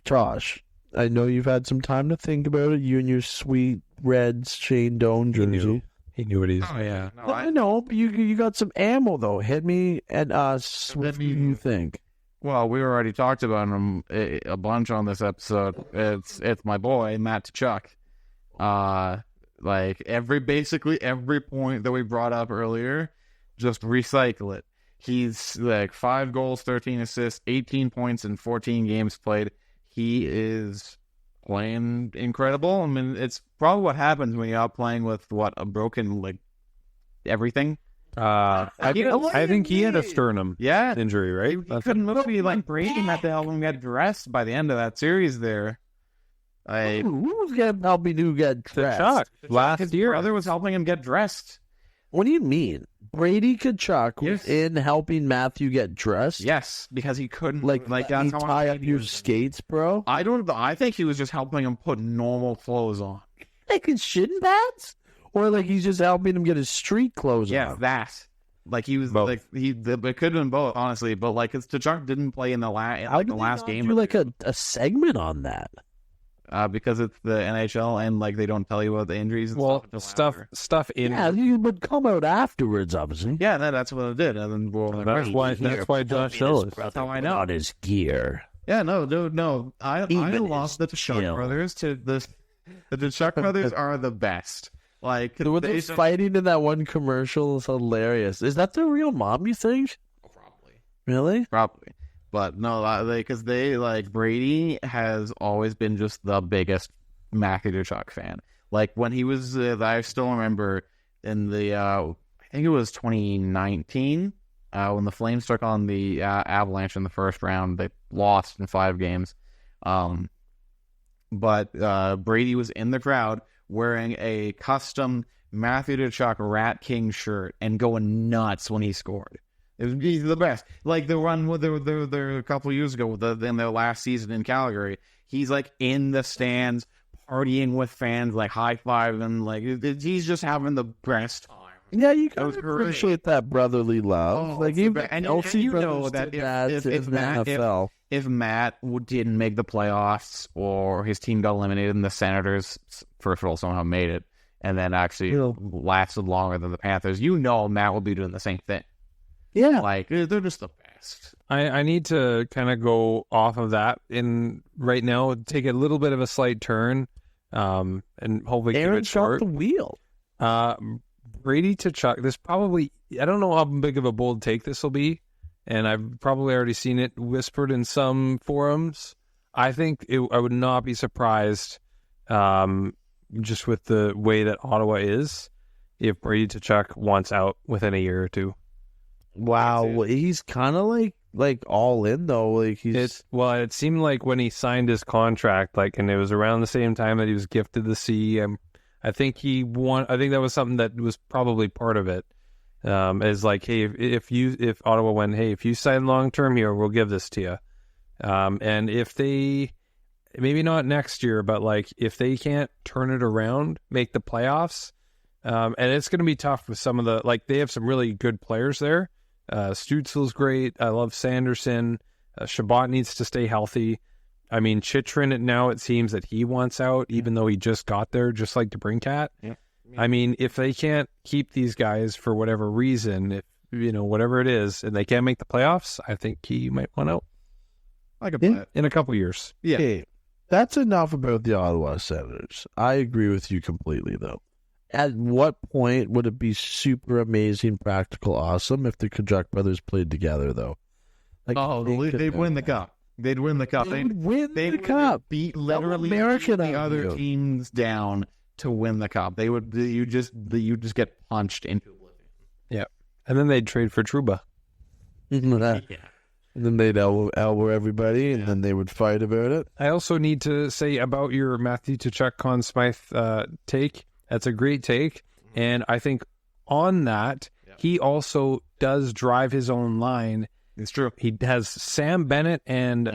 Josh, I know you've had some time to think about it. You and your sweet red Shane Doan jersey. He knew what he's... Oh, yeah. No, I know, but you got some ammo, though. Hit me and what do you think? Well, we already talked about him a bunch on this episode. It's my boy, Matt Tkachuk. Basically every point that we brought up earlier, just recycle it. He's like 5 goals, 13 assists, 18 points in 14 games played. He is playing incredible. I mean, it's probably what happens when you're out playing with a broken everything. I think he had a sternum injury, right? He couldn't move. He Brady had to help him get dressed by the end of that series there. Who was helping you get dressed? Last year. His brother was helping him get dressed. What do you mean? Brady Tkachuk was in helping Matthew get dressed? Yes, because he couldn't that's how tie up your skates, bro. I think he was just helping him put normal clothes on. Like his shin pads? Or like he's just helping him get his street clothes on? Yeah, that. Like he was both. it could have been both, honestly. But his Tkachuk didn't play in the last game. Do like a segment on that? Because it's the NHL and they don't tell you about the injuries. And stuff in. Yeah, you would come out afterwards, obviously. Yeah, that's what it did. And then that's why Josh knows. That's how I know. On his gear. Yeah, no. I love the Tkachuk brothers. The Tkachuk brothers are the best. They fighting in that one commercial is hilarious. Is that the real mom, you think? Probably. Really? Probably. But no, because Brady has always been just the biggest Matthew Tkachuk fan. When he was, I still remember in the, I think it was 2019, when the Flames took on the Avalanche in the first round. They lost in 5 games. But Brady was in the crowd wearing a custom Matthew Tkachuk Rat King shirt and going nuts when he scored. He's the best. The run with a couple of years ago in their last season in Calgary, he's in the stands partying with fans, high-fiving. He's just having the best time. Yeah, you can appreciate that brotherly love. You know that if Matt didn't make the playoffs or his team got eliminated and the Senators, first of all, somehow made it, and then actually lasted longer than the Panthers, Matt will be doing the same thing. Yeah. They're just the best. I need to kind of go off of that right now, take a little bit of a slight turn, and hopefully keep it short. Aaron shot the wheel. Brady Tkachuk, this probably, I don't know how big of a bold take this will be, and I've probably already seen it whispered in some forums. I think I would not be surprised, just with the way that Ottawa is, if Brady Tkachuk wants out within a year or two. Wow, he's kind of like all in though. It seemed like when he signed his contract, and it was around the same time that he was gifted the C. I think I think that was something that was probably part of it. Is hey, if Ottawa went, hey, if you sign long term here, we'll give this to you. And if they maybe not next year, but like if they can't turn it around, make the playoffs, and it's going to be tough with some of the, like they have some really good players there. Stutzel's great. I love Sanderson. Shabbat needs to stay healthy. I mean, Chychrun, now it seems that he wants out, even though he just got there, just like DeBrincat. Yeah. I mean, if they can't keep these guys for whatever reason, if whatever it is, and they can't make the playoffs, I think he might want out. I could buy it. In a couple years. Yeah. Okay, that's enough about the Ottawa Senators. I agree with you completely, though. At what point would it be super amazing, practical, awesome if the Kachuk brothers played together, though? Like, They'd win the cup. They'd win the cup. They would win the cup. Beat literally American the other teams down to win the cup. They would. You just get punched into oblivion. Yeah, and then they'd trade for Trouba. Yeah. And then they'd elbow everybody, and then they would fight about it. I also need to say about your Matthew Tkachuk, Conn Smythe take. That's a great take, and I think on that he also does drive his own line. It's true. He has Sam Bennett and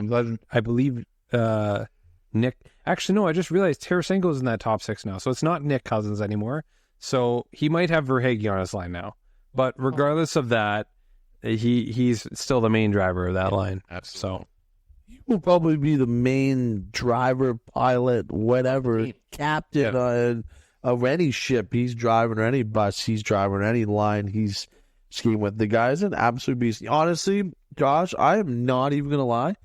I believe Nick. Actually, no, I just realized Tarasenko is in that top six now, so it's not Nick Cousins anymore. So he might have Verhaeghe on his line now. But regardless of that, he's still the main driver of that line. Absolutely. So He will probably be the main driver, pilot, whatever, captain of any ship he's driving, or any bus he's driving, or any line he's skiing with. The guy's an absolute beast. Honestly, Josh, I am not even going to lie.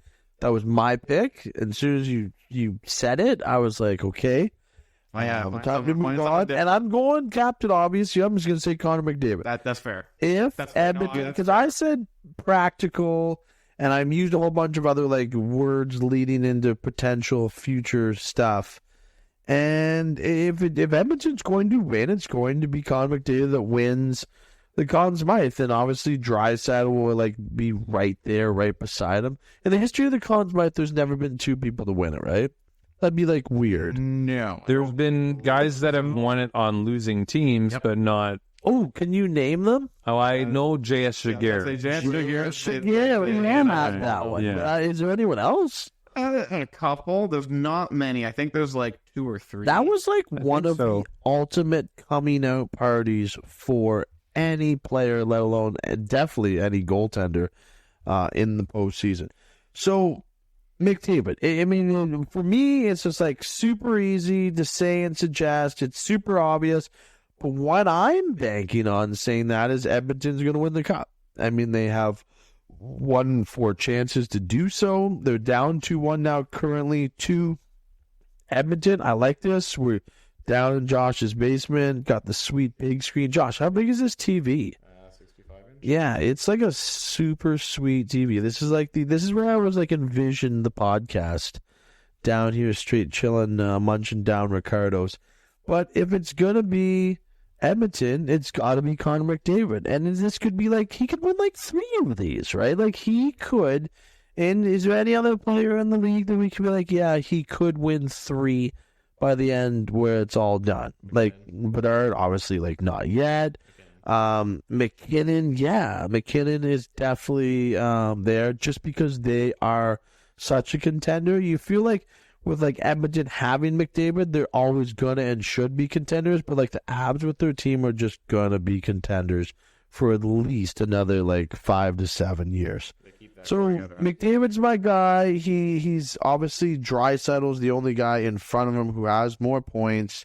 That was my pick. And as soon as you said it, I was like, okay. Time to move on. And I'm going captain, obviously. I'm just going to say Connor McDavid. That's fair. If Edmonton, because I said practical, and I've used a whole bunch of other like words leading into potential future stuff. And if Edmonton's going to win, it's going to be Connor McDavid that wins the Conn Smythe, and obviously Draisaitl will like be right there, right beside him. In the history of the Conn Smythe, there's never been two people to win it, right? That'd be like weird. No, there's been guys that have won it on losing teams, but not. Oh, can you name them? Oh, I know J.S. Shagir. Yeah, we ran at that one. Yeah. Is there anyone else? A couple. There's not many. I think there's like 2 or 3. That was like one of the ultimate coming out parties for any player, let alone definitely any goaltender in the postseason. So, McDavid, I mean, for me, it's just like super easy to say and suggest. It's super obvious. But what I'm banking on saying that is Edmonton's going to win the cup. I mean, they have 1 in 4 chances to do so. They're down 2-1 now currently to Edmonton. I like this. We're down in Josh's basement, got the sweet big screen. Josh, how big is this TV? 65-inch. Yeah, it's like a super sweet TV. This is where I was like envisioned the podcast down here, straight chilling, munching down Ricardo's. But if it's gonna be Edmonton, it's got to be Connor McDavid, and this could be like he could win like 3 of these, right? Like he could. And is there any other player in the league that we could be like, yeah, he could win 3 by the end where it's all done? Like Bedard, obviously, like not yet. McKinnon is definitely there just because they are such a contender. You feel like with like Edmonton having McDavid, they're always gonna and should be contenders, but like the Abs with their team are just gonna be contenders for at least another like 5 to 7 years. So McDavid's my guy. He's obviously Draisaitl's the only guy in front of him who has more points.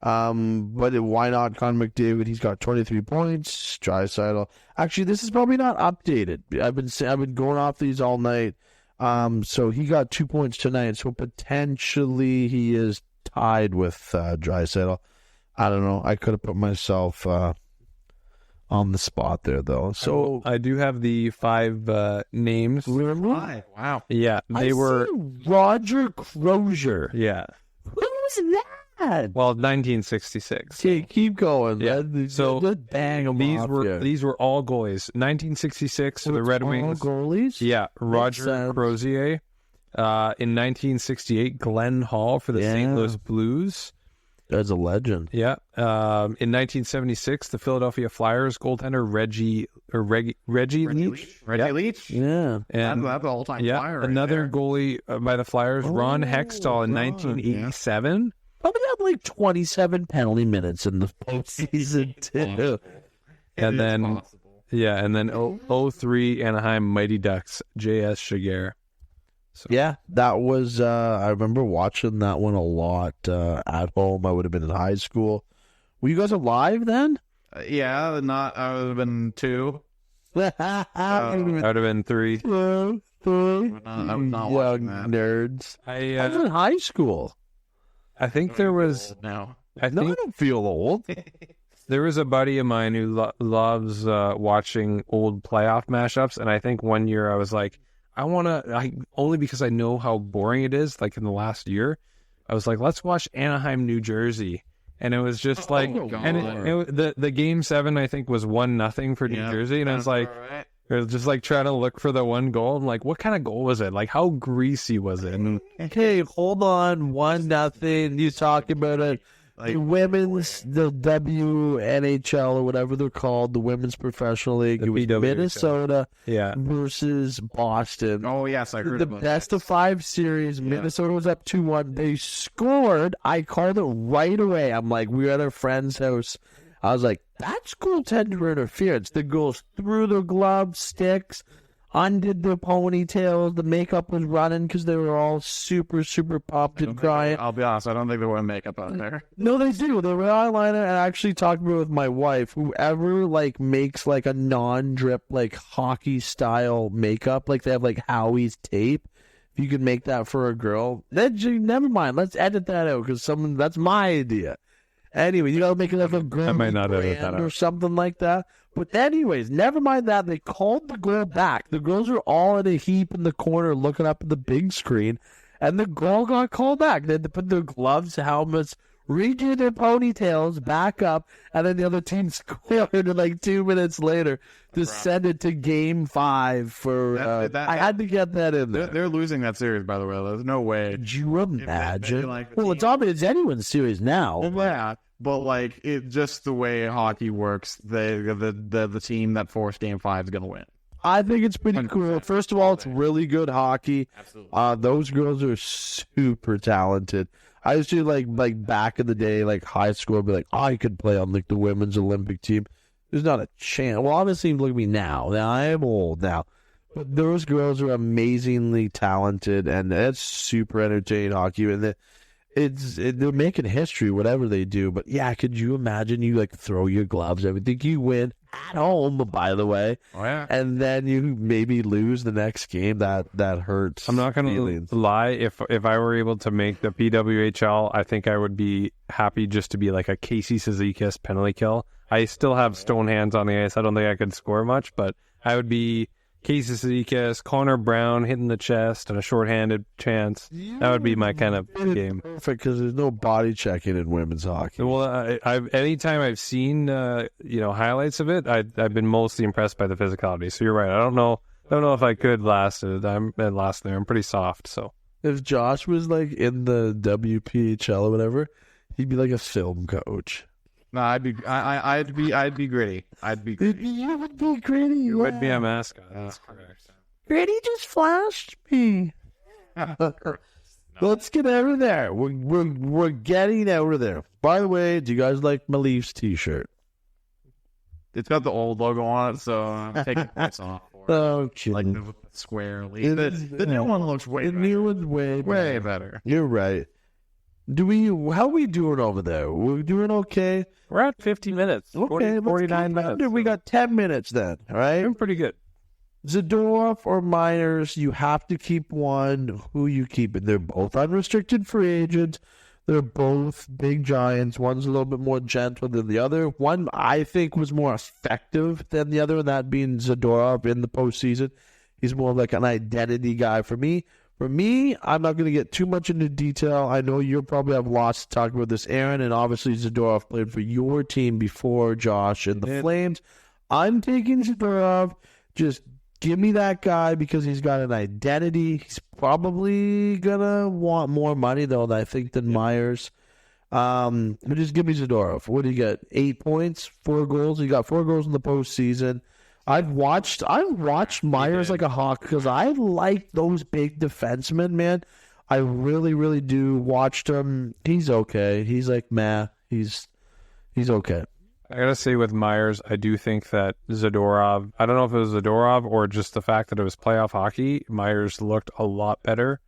But why not Connor McDavid? He's got 23 points. Draisaitl. Actually, this is probably not updated. I've been going off these all night. So he got 2 points tonight. So potentially he is tied with Draisaitl. I don't know. I could have put myself on the spot there, though. So I do have the 5 names. 5. Wow. Yeah, they were Roger Crozier. Yeah. Who's that? Well, 1966. Okay, keep going. Yeah. So just bang them these off were here. these were all goalies. 1966 for the Red Wings. All goalies. Yeah, Roger sense. Crozier. In 1968, Glenn Hall for the St. Louis Blues. As a legend. Yeah. In 1976, the Philadelphia Flyers goaltender Reggie Leach. Reggie Leach? Yeah. And That's the all-time Flyer right another there. goalie by the Flyers, Ron Hextall in 1987. Probably had like 27 penalty minutes in the postseason, too. And then, possible. and then 03 Anaheim Mighty Ducks, J.S. Shiger. So. Yeah, that was, I remember watching that one a lot at home. I would have been in high school. Were you guys alive then? I would have been 2. I would have been 3. I was not watching Young that. nerds. I was I in high school. think there was. No. I No, I think don't feel old. there was a buddy of mine who loves watching old playoff mashups, and I think one year I was like, only because I know how boring it is. Like in the last year, I was like, let's watch Anaheim, New Jersey, and it was just like, the game 7 I think was 1-0 for New Jersey, and I was like, I was just like trying to look for the one goal. I'm like, what kind of goal was it? Like, how greasy was it? And Okay, hold on. 1-0. You talk about it. Like, The women's, the WNHL or whatever they're called, the Women's Professional League. The It was PWHL. Minnesota yeah, versus Boston. oh, yes, I heard The about best of 5 series. Minnesota was up 2-1. They scored. I called it right away. I'm like, we were at our friend's house. I was like, that's goaltender interference. The girls threw their gloves, sticks, undid their ponytails. The makeup was running because they were all super, super pumped and crying. I'll be honest, I don't think there was makeup on there. No, they do. They were eyeliner, and I actually talked about it with my wife. Whoever like makes like a non-drip like hockey style makeup, like they have like Howie's tape. If you could make that for a girl, then never mind. Let's edit that out because that's my idea. Anyway, you gotta make it like a girl might not edit that or out. something like that. But anyways, never mind that. They called the girl back. The girls were all in a heap in the corner looking up at the big screen, and the girl got called back. They had to put their gloves, helmets, redo their ponytails back up, and then the other team scored and like 2 minutes later to send it to game 5 for I had to get that in there. They're losing that series, by the way. There's no way. Could you imagine? like, Well, it's obvious it's anyone's series now. Well, yeah, but like it just the way hockey works, the team that forced Game 5 is gonna win. I think it's pretty 100%. cool. First of all, it's really good hockey. Absolutely. Those girls are super talented. I used to like back in the day, like high school, I'd be like, I could play on like the women's Olympic team. There's not a chance. Well, obviously, look at me now. Now I am old now, but those girls are amazingly talented, and it's super entertaining hockey. And they're making history, whatever they do. But yeah, could you imagine you like throw your gloves, everything, you win at home, by the way, Oh yeah. and then you maybe lose the next game? That hurts. I'm not going feelings. to lie. If I were able to make the PWHL, I think I would be happy just to be like a Casey Cizikas penalty kill. I still have stone hands on the ice. I don't think I could score much, but I would be Casey Cizikas, Connor Brown hitting the chest and a shorthanded chance. That would be my kind of game. Perfect, because there's no body checking in women's hockey. Well, anytime I've seen highlights of it, I've been mostly impressed by the physicality. So you're right. I don't know if I could last it. Last there. I'm pretty soft. So If Josh was like in the WPHL or whatever, he'd be like a film coach. No, I'd be gritty. I'd be gritty. You would be gritty. you would be a mascot. That's correct. Gritty just flashed me. Let's get out of there. We're getting out of there. By the way, do you guys like my Leafs t-shirt? It's got the old logo on it, so I'm taking this off. Okay. Like the square leaf. The new one looks way The better. new one's way Way better. You're right. How we doing over there? We're doing okay? We're at 50 minutes. Okay, 49 minutes. We got 10 minutes then, all right? Doing pretty good. Zadorov or Myers, you have to keep one. Who you keeping? They're both unrestricted free agents. They're both big giants. One's a little bit more gentle than the other. One, I think, was more effective than the other, and that being Zadorov in the postseason. He's more like an identity guy for me. For me, I'm not going to get too much into detail. I know you'll probably have lots to talk about this, Aaron, and obviously Zadorov played for your team before, Josh, and the Flames. I'm taking Zadorov. Just give me that guy because he's got an identity. He's probably going to want more money, though, I think, than Myers. But just give me Zadorov. What do you get? 8 points, 4 goals. He got 4 goals in the postseason. I've watched Myers like a hawk because I like those big defensemen, man. I really, really do. Watched him. He's okay. He's like, meh. He's okay. I gotta say with Myers, I do think that Zadorov, I don't know if it was Zadorov or just the fact that it was playoff hockey, Myers looked a lot better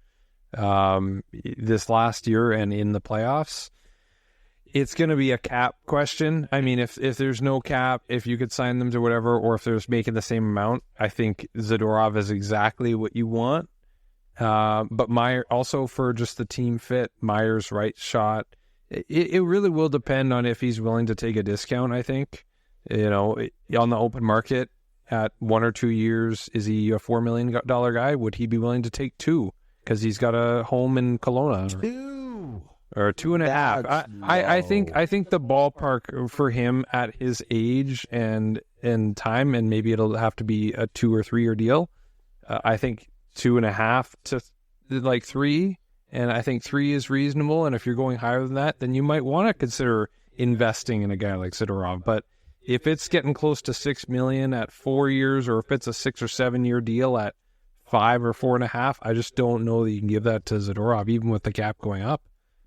this last year and in the playoffs. It's going to be a cap question. I mean, if there's no cap, if you could sign them to whatever, or if they're making the same amount, I think Zadorov is exactly what you want. But Myers, also for just the team fit, Myers' right shot, it really will depend on if he's willing to take a discount, I think. On the open market at 1 or 2 years, is he a $4 million guy? Would he be willing to take 2? Because he's got a home in Kelowna. 2. Or 2.5. I think the ballpark for him at his age and time, and maybe it'll have to be a 2 or 3 year deal. I think 2.5 to like 3, and I think 3 is reasonable. And if you're going higher than that, then you might want to consider investing in a guy like Zadorov. But if it's getting close to $6 million at 4 years, or if it's a 6 or 7 year deal at 5 or 4.5, I just don't know that you can give that to Zadorov, even with the cap going up.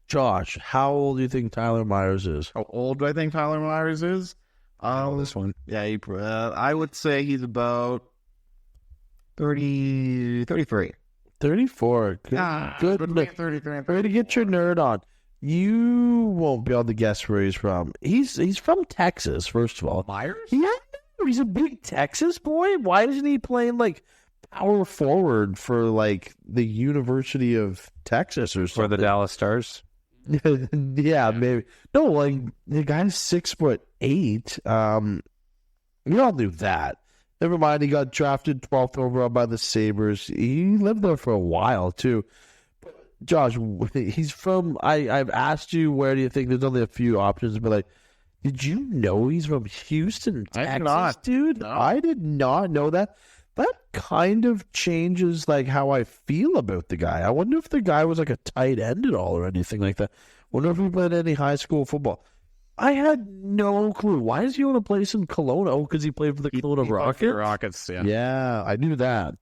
Josh, how old do you think Tyler Myers is? How old do I think Tyler Myers is? This one. Yeah, I would say he's about 33. 34. Good. Between 33 and Way to get your nerd on. You won't be able to guess where he's from. He's from Texas, first of all. Myers? Yeah, he's a big Texas boy. Why isn't he playing like power forward for like the University of Texas or something? Or the Dallas Stars? Yeah, maybe. No, like the guy's 6'8". We all knew that. Never mind, he got drafted 12th overall by the Sabres. He lived there for a while too. Josh, he's from. I've asked you where do you think? There's only a few options, but like, did you know he's from Houston, Texas, I did not. dude? No. I did not know that. That kind of changes like how I feel about the guy. I wonder if the guy was like a tight end at all or anything like that. Wonder if he played any high school football. I had no clue. Why does he own a place in Kelowna? Oh, because he played for the Kelowna Rockets? Rockets, yeah. Yeah, I knew that.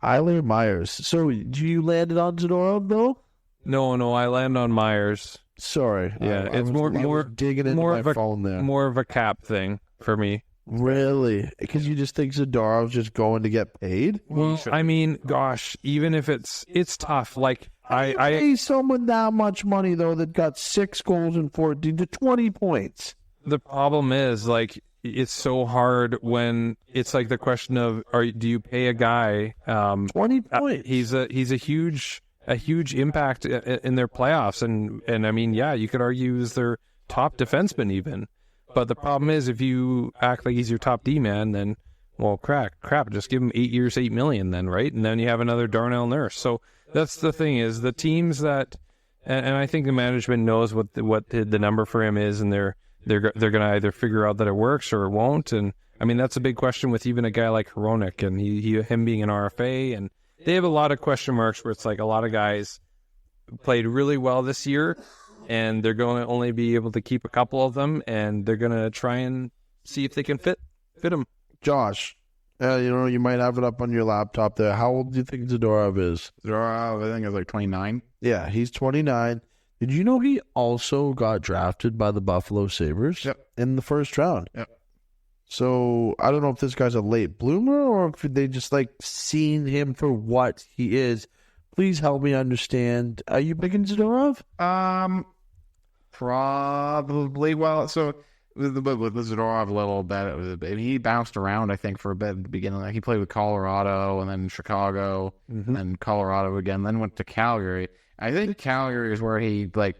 Tyler Myers. So, do you landed on Zadorov, though? No, I land on Myers. Sorry. Yeah, I it's was more digging into more my of a phone there. more of a cap thing for me. Really? Because you just think Zadorov's just going to get paid? Well, I mean, gosh, even if it's tough. Like I pay someone that much money though that got 6 goals and 14 to 20 points. The problem is like it's so hard when it's like the question of do you pay a guy 20 points? He's a huge impact in their playoffs, and I mean, yeah, you could argue he's their top defenseman even. But the problem is, if you act like he's your top D man, then, well, crap, just give him 8 years, $8 million then, right? And then you have another Darnell Nurse. So that's the thing is the teams that, and I think the management knows what the number for him is, and they're going to either figure out that it works or it won't. And I mean, that's a big question with even a guy like Hronek and him being an RFA, and they have a lot of question marks where it's like a lot of guys played really well this year, and they're going to only be able to keep a couple of them, and they're going to try and see if they can fit them. Josh, you might have it up on your laptop there. How old do you think Zadorov is? Zadorov, I think is like 29. Yeah, he's 29. Did you know he also got drafted by the Buffalo Sabres in the first round? Yep. So I don't know if this guy's a late bloomer or if they just like seen him for what he is. Please help me understand. Are you picking Zadorov? Probably. Well, so with Zadorov a little bit, he bounced around, I think, for a bit at the beginning. Like he played with Colorado and then Chicago and then Colorado again, then went to Calgary. I think Calgary is where he like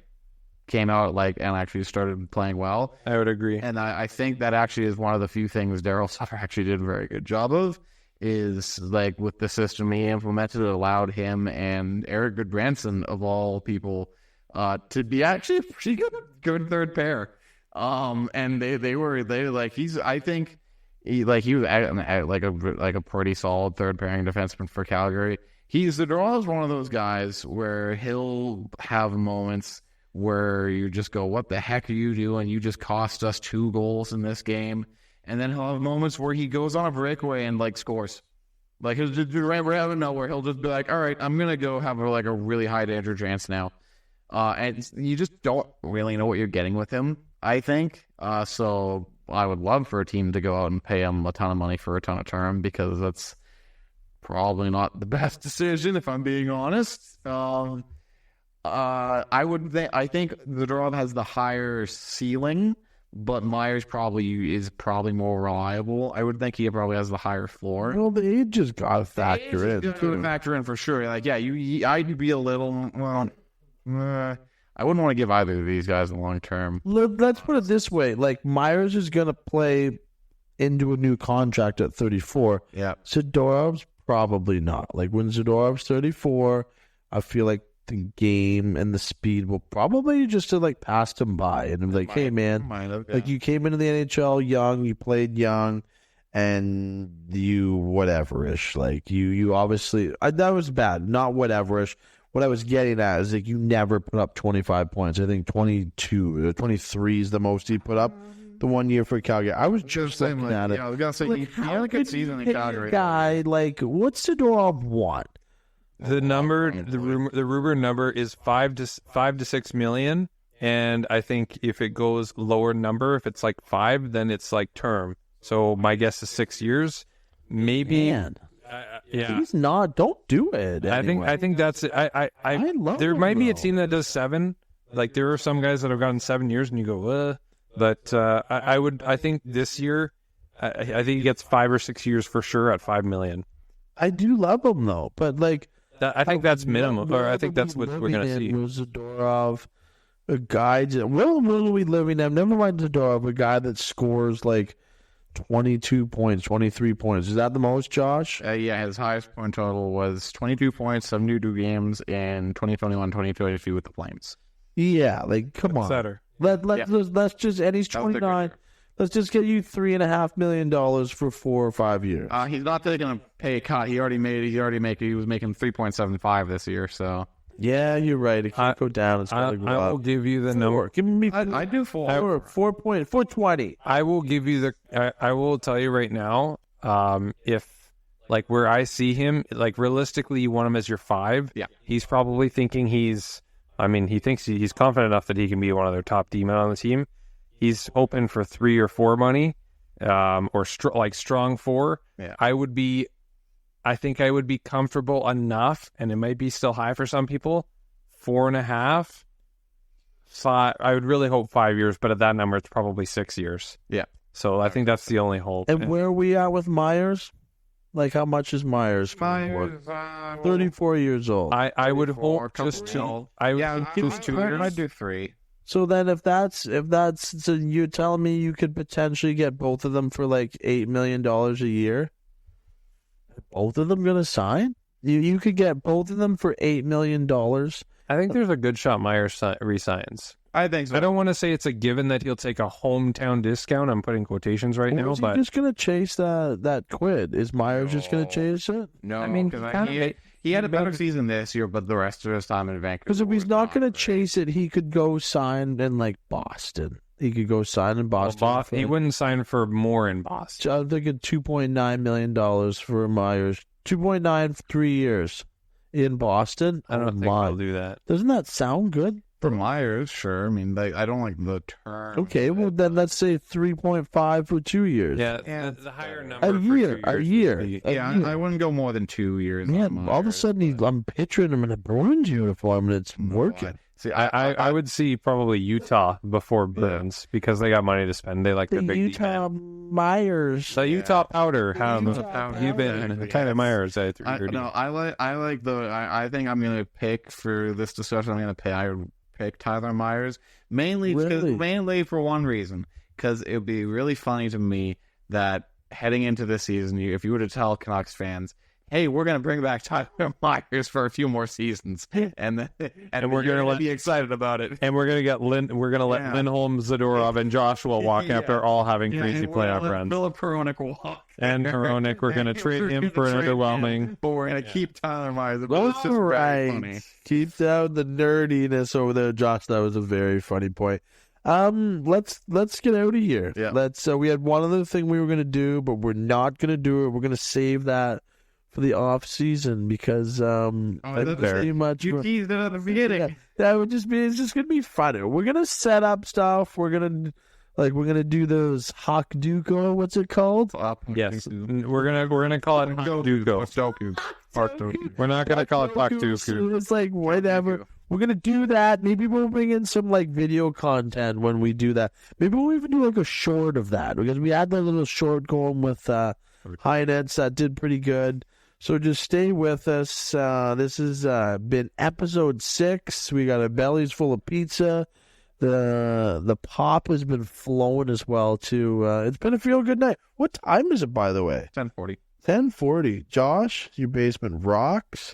came out and actually started playing well. I would agree. And I think that actually is one of the few things Daryl Sutter actually did a very good job of, is like with the system he implemented, it allowed him and Eric Goodbranson of all people to be actually a pretty good third pair. And he was like a pretty solid third pairing defenseman for Calgary. Zadorov is one of those guys where he'll have moments where you just go, what the heck are you doing? You just cost us 2 goals in this game. And then he'll have moments where he goes on a breakaway and, like, scores. Like, he'll just do right out of nowhere. He'll just be like, all right, I'm going to go have, a really high danger chance now. And you just don't really know what you're getting with him, I think. So I would love for a team to go out and pay him a ton of money for a ton of term, because that's probably not the best decision, if I'm being honest. I think Zadorov has the higher ceiling, but Myers is probably more reliable. I would think he probably has the higher floor. Well, the age just got to factor in. Factor in for sure. Like, yeah, I'd be a little. Well, I wouldn't want to give either of these guys a long term. Let's put it this way: like, Myers is going to play into a new contract at 34. Yeah, Zadorov's probably not. Like, when Zadorov's 34, I feel like the game and the speed will probably just to, like, pass him by and be like, hey man, like, you came into the NHL young, you played young, and you whatever-ish. Like, you obviously that was bad, not whatever-ish. What I was getting at is, like, you never put up 25 points. I think 22 or 23 is the most he put up the 1 year for Calgary. I was just looking at it. Yeah, I was gonna say, he had a good season in Calgary. Guy, like, what's Zadorov want? The number, the rumor number is 5 to 6 million, and I think if it goes lower number, if it's like 5, then it's like term. So my guess is 6 years, maybe. Man. Yeah, he's not. Don't do it. Anyway. I think that's it. I love there him, might be a though. team that does 7. Like, there are some guys that have gotten 7 years, and you go, but I think this year, I think he gets 5 or 6 years for sure at 5 million. I do love him though, but like, I think that's minimum, or I think that's what we're gonna see. Zadorov, a guy. Will we living in? Never mind Zadorov, a guy that scores like 22 points, 23 points. Is that the most, Josh? Yeah, his highest point total was 22 points, 72 games in 2021-2022 with the Flames. Yeah, like, come on. Better. Let's just, and he's 29. Let's just get you $3.5 million for 4 or 5 years. He's not going to pay a cut. He was making 3.75 this year. So yeah, you're right. It can't go down. It's I will give you the number. Give me. I do 4.20. I will give you the. I will tell you right now. If, like, where I see him, like, realistically, you want him as your 5. Yeah, he's probably thinking he's. I mean, he thinks he's confident enough that he can be one of their top D-men on the team. He's hoping for 3 or 4 money, or strong 4. Yeah. I think I would be comfortable enough, and it might be still high for some people. 4.5, 5. I would really hope 5 years, but at that number, it's probably 6 years. Yeah. So I think that's the only hope. And where are we at with Myers? Like, how much is Myers? 34 years old. I would hope just 2. Just 2 years. I'd do 3. So then, if that's, so you're telling me you could potentially get both of them for like $8 million a year? Both of them gonna sign? You could get both of them for $8 million. I think there's a good shot Myers resigns. I think so. I don't want to say it's a given that he'll take a hometown discount. I'm putting quotations right now, Is he but just gonna chase that quid? Is Myers just gonna chase it? No, I mean, he had a better season this year, but the rest of his time in Vancouver. Because if he's not gonna chase it, he could go sign in like Boston. He could go sign in Boston. Well, he wouldn't sign for more in Boston. I'm thinking $2.9 million for Myers. 2.9 for 3 years in Boston. I don't think he'll do that. Doesn't that sound good? For Myers, sure. I mean, I don't like the term. Okay, well then let's say 3.5 for 2 years. Yeah, the higher number. A year. I wouldn't go more than 2 years. Man, all of a sudden I'm picturing him in a Bruins uniform and it's working. See, I would see probably Utah before Bruins because they got money to spend. They like the the big Utah D-man. Myers. The Utah powder. You've Powder. been kind of Myers. I think I'm gonna pick for this discussion. I would pick Tyler Myers mainly for one reason, because it would be really funny to me that heading into this season, if you were to tell Canucks fans, hey, we're going to bring back Tyler Myers for a few more seasons. And we're going to be excited about it. And we're going to get let Lindholm, Zadorov, and Joshua walk after all having crazy playoff runs. Philip Hronek walk. And Hronek, we're going to trade him for an underwhelming. But we're going to keep Tyler Myers. All right. Keep down the nerdiness over there, Josh. That was a very funny point. Let's get out of here. Yeah. We had one other thing we were gonna do, but we're not gonna do it. We're gonna save that for the off season because pretty much you teased it at the beginning. Yeah, that would just be. It's just gonna be fun. We're gonna set up stuff. We're gonna do those Hawk Duco. What's it called? Yes, we're gonna call it Hawk Duco. We're not gonna call it Hawk Duco. It's like whatever. We're going to do that. Maybe we'll bring in some, video content when we do that. Maybe we'll even do, a short of that. Because we had that little short going with Heinetz that did pretty good. So just stay with us. This has been episode 6. We got our bellies full of pizza. The pop has been flowing as well, too. It's been a feel-good night. What time is it, by the way? 10:40. 10:40. Josh, your basement rocks.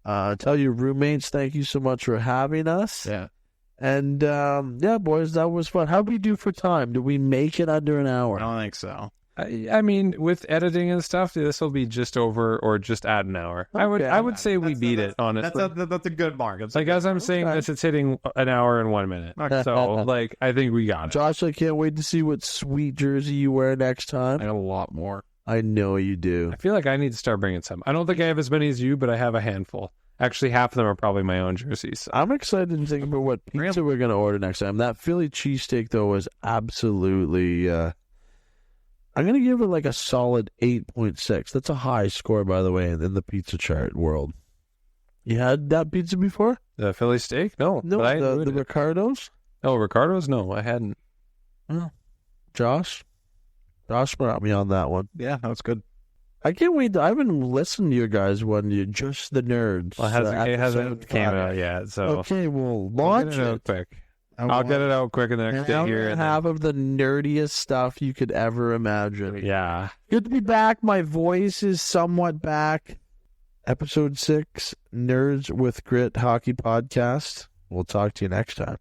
Tell your roommates thank you so much for having us. Yeah. And, boys, that was fun. How'd we do for time? Did we make it under an hour? I don't think so. I mean, with editing and stuff, this will be just over or just at an hour. Okay. I would say we beat it, honestly. That's a good mark. As I'm saying this, it's hitting an hour and 1 minute. So, I think we got it. Josh, I can't wait to see what sweet jersey you wear next time. I got a lot more. I know you do. I feel like I need to start bringing some. I don't think I have as many as you, but I have a handful. Actually, half of them are probably my own jerseys. I'm excited to think about what pizza we're going to order next time. That Philly cheesesteak, though, was absolutely... I'm going to give it a solid 8.6. That's a high score, by the way, in the pizza chart world. You had that pizza before? The Philly steak? No. No, the Ricardo's? Oh, Ricardo's? No, I hadn't. Oh. Josh brought me on that one. Yeah, that was good. I can't wait. I haven't listened to your guys' one. You're just the nerds. Well, it hasn't came out yet, so... Okay, well, launch it out quick. I'll get it out quick in the next day here. And half of the nerdiest stuff you could ever imagine. Yeah. Good to be back. My voice is somewhat back. Episode 6, Nerds with Grit Hockey Podcast. We'll talk to you next time.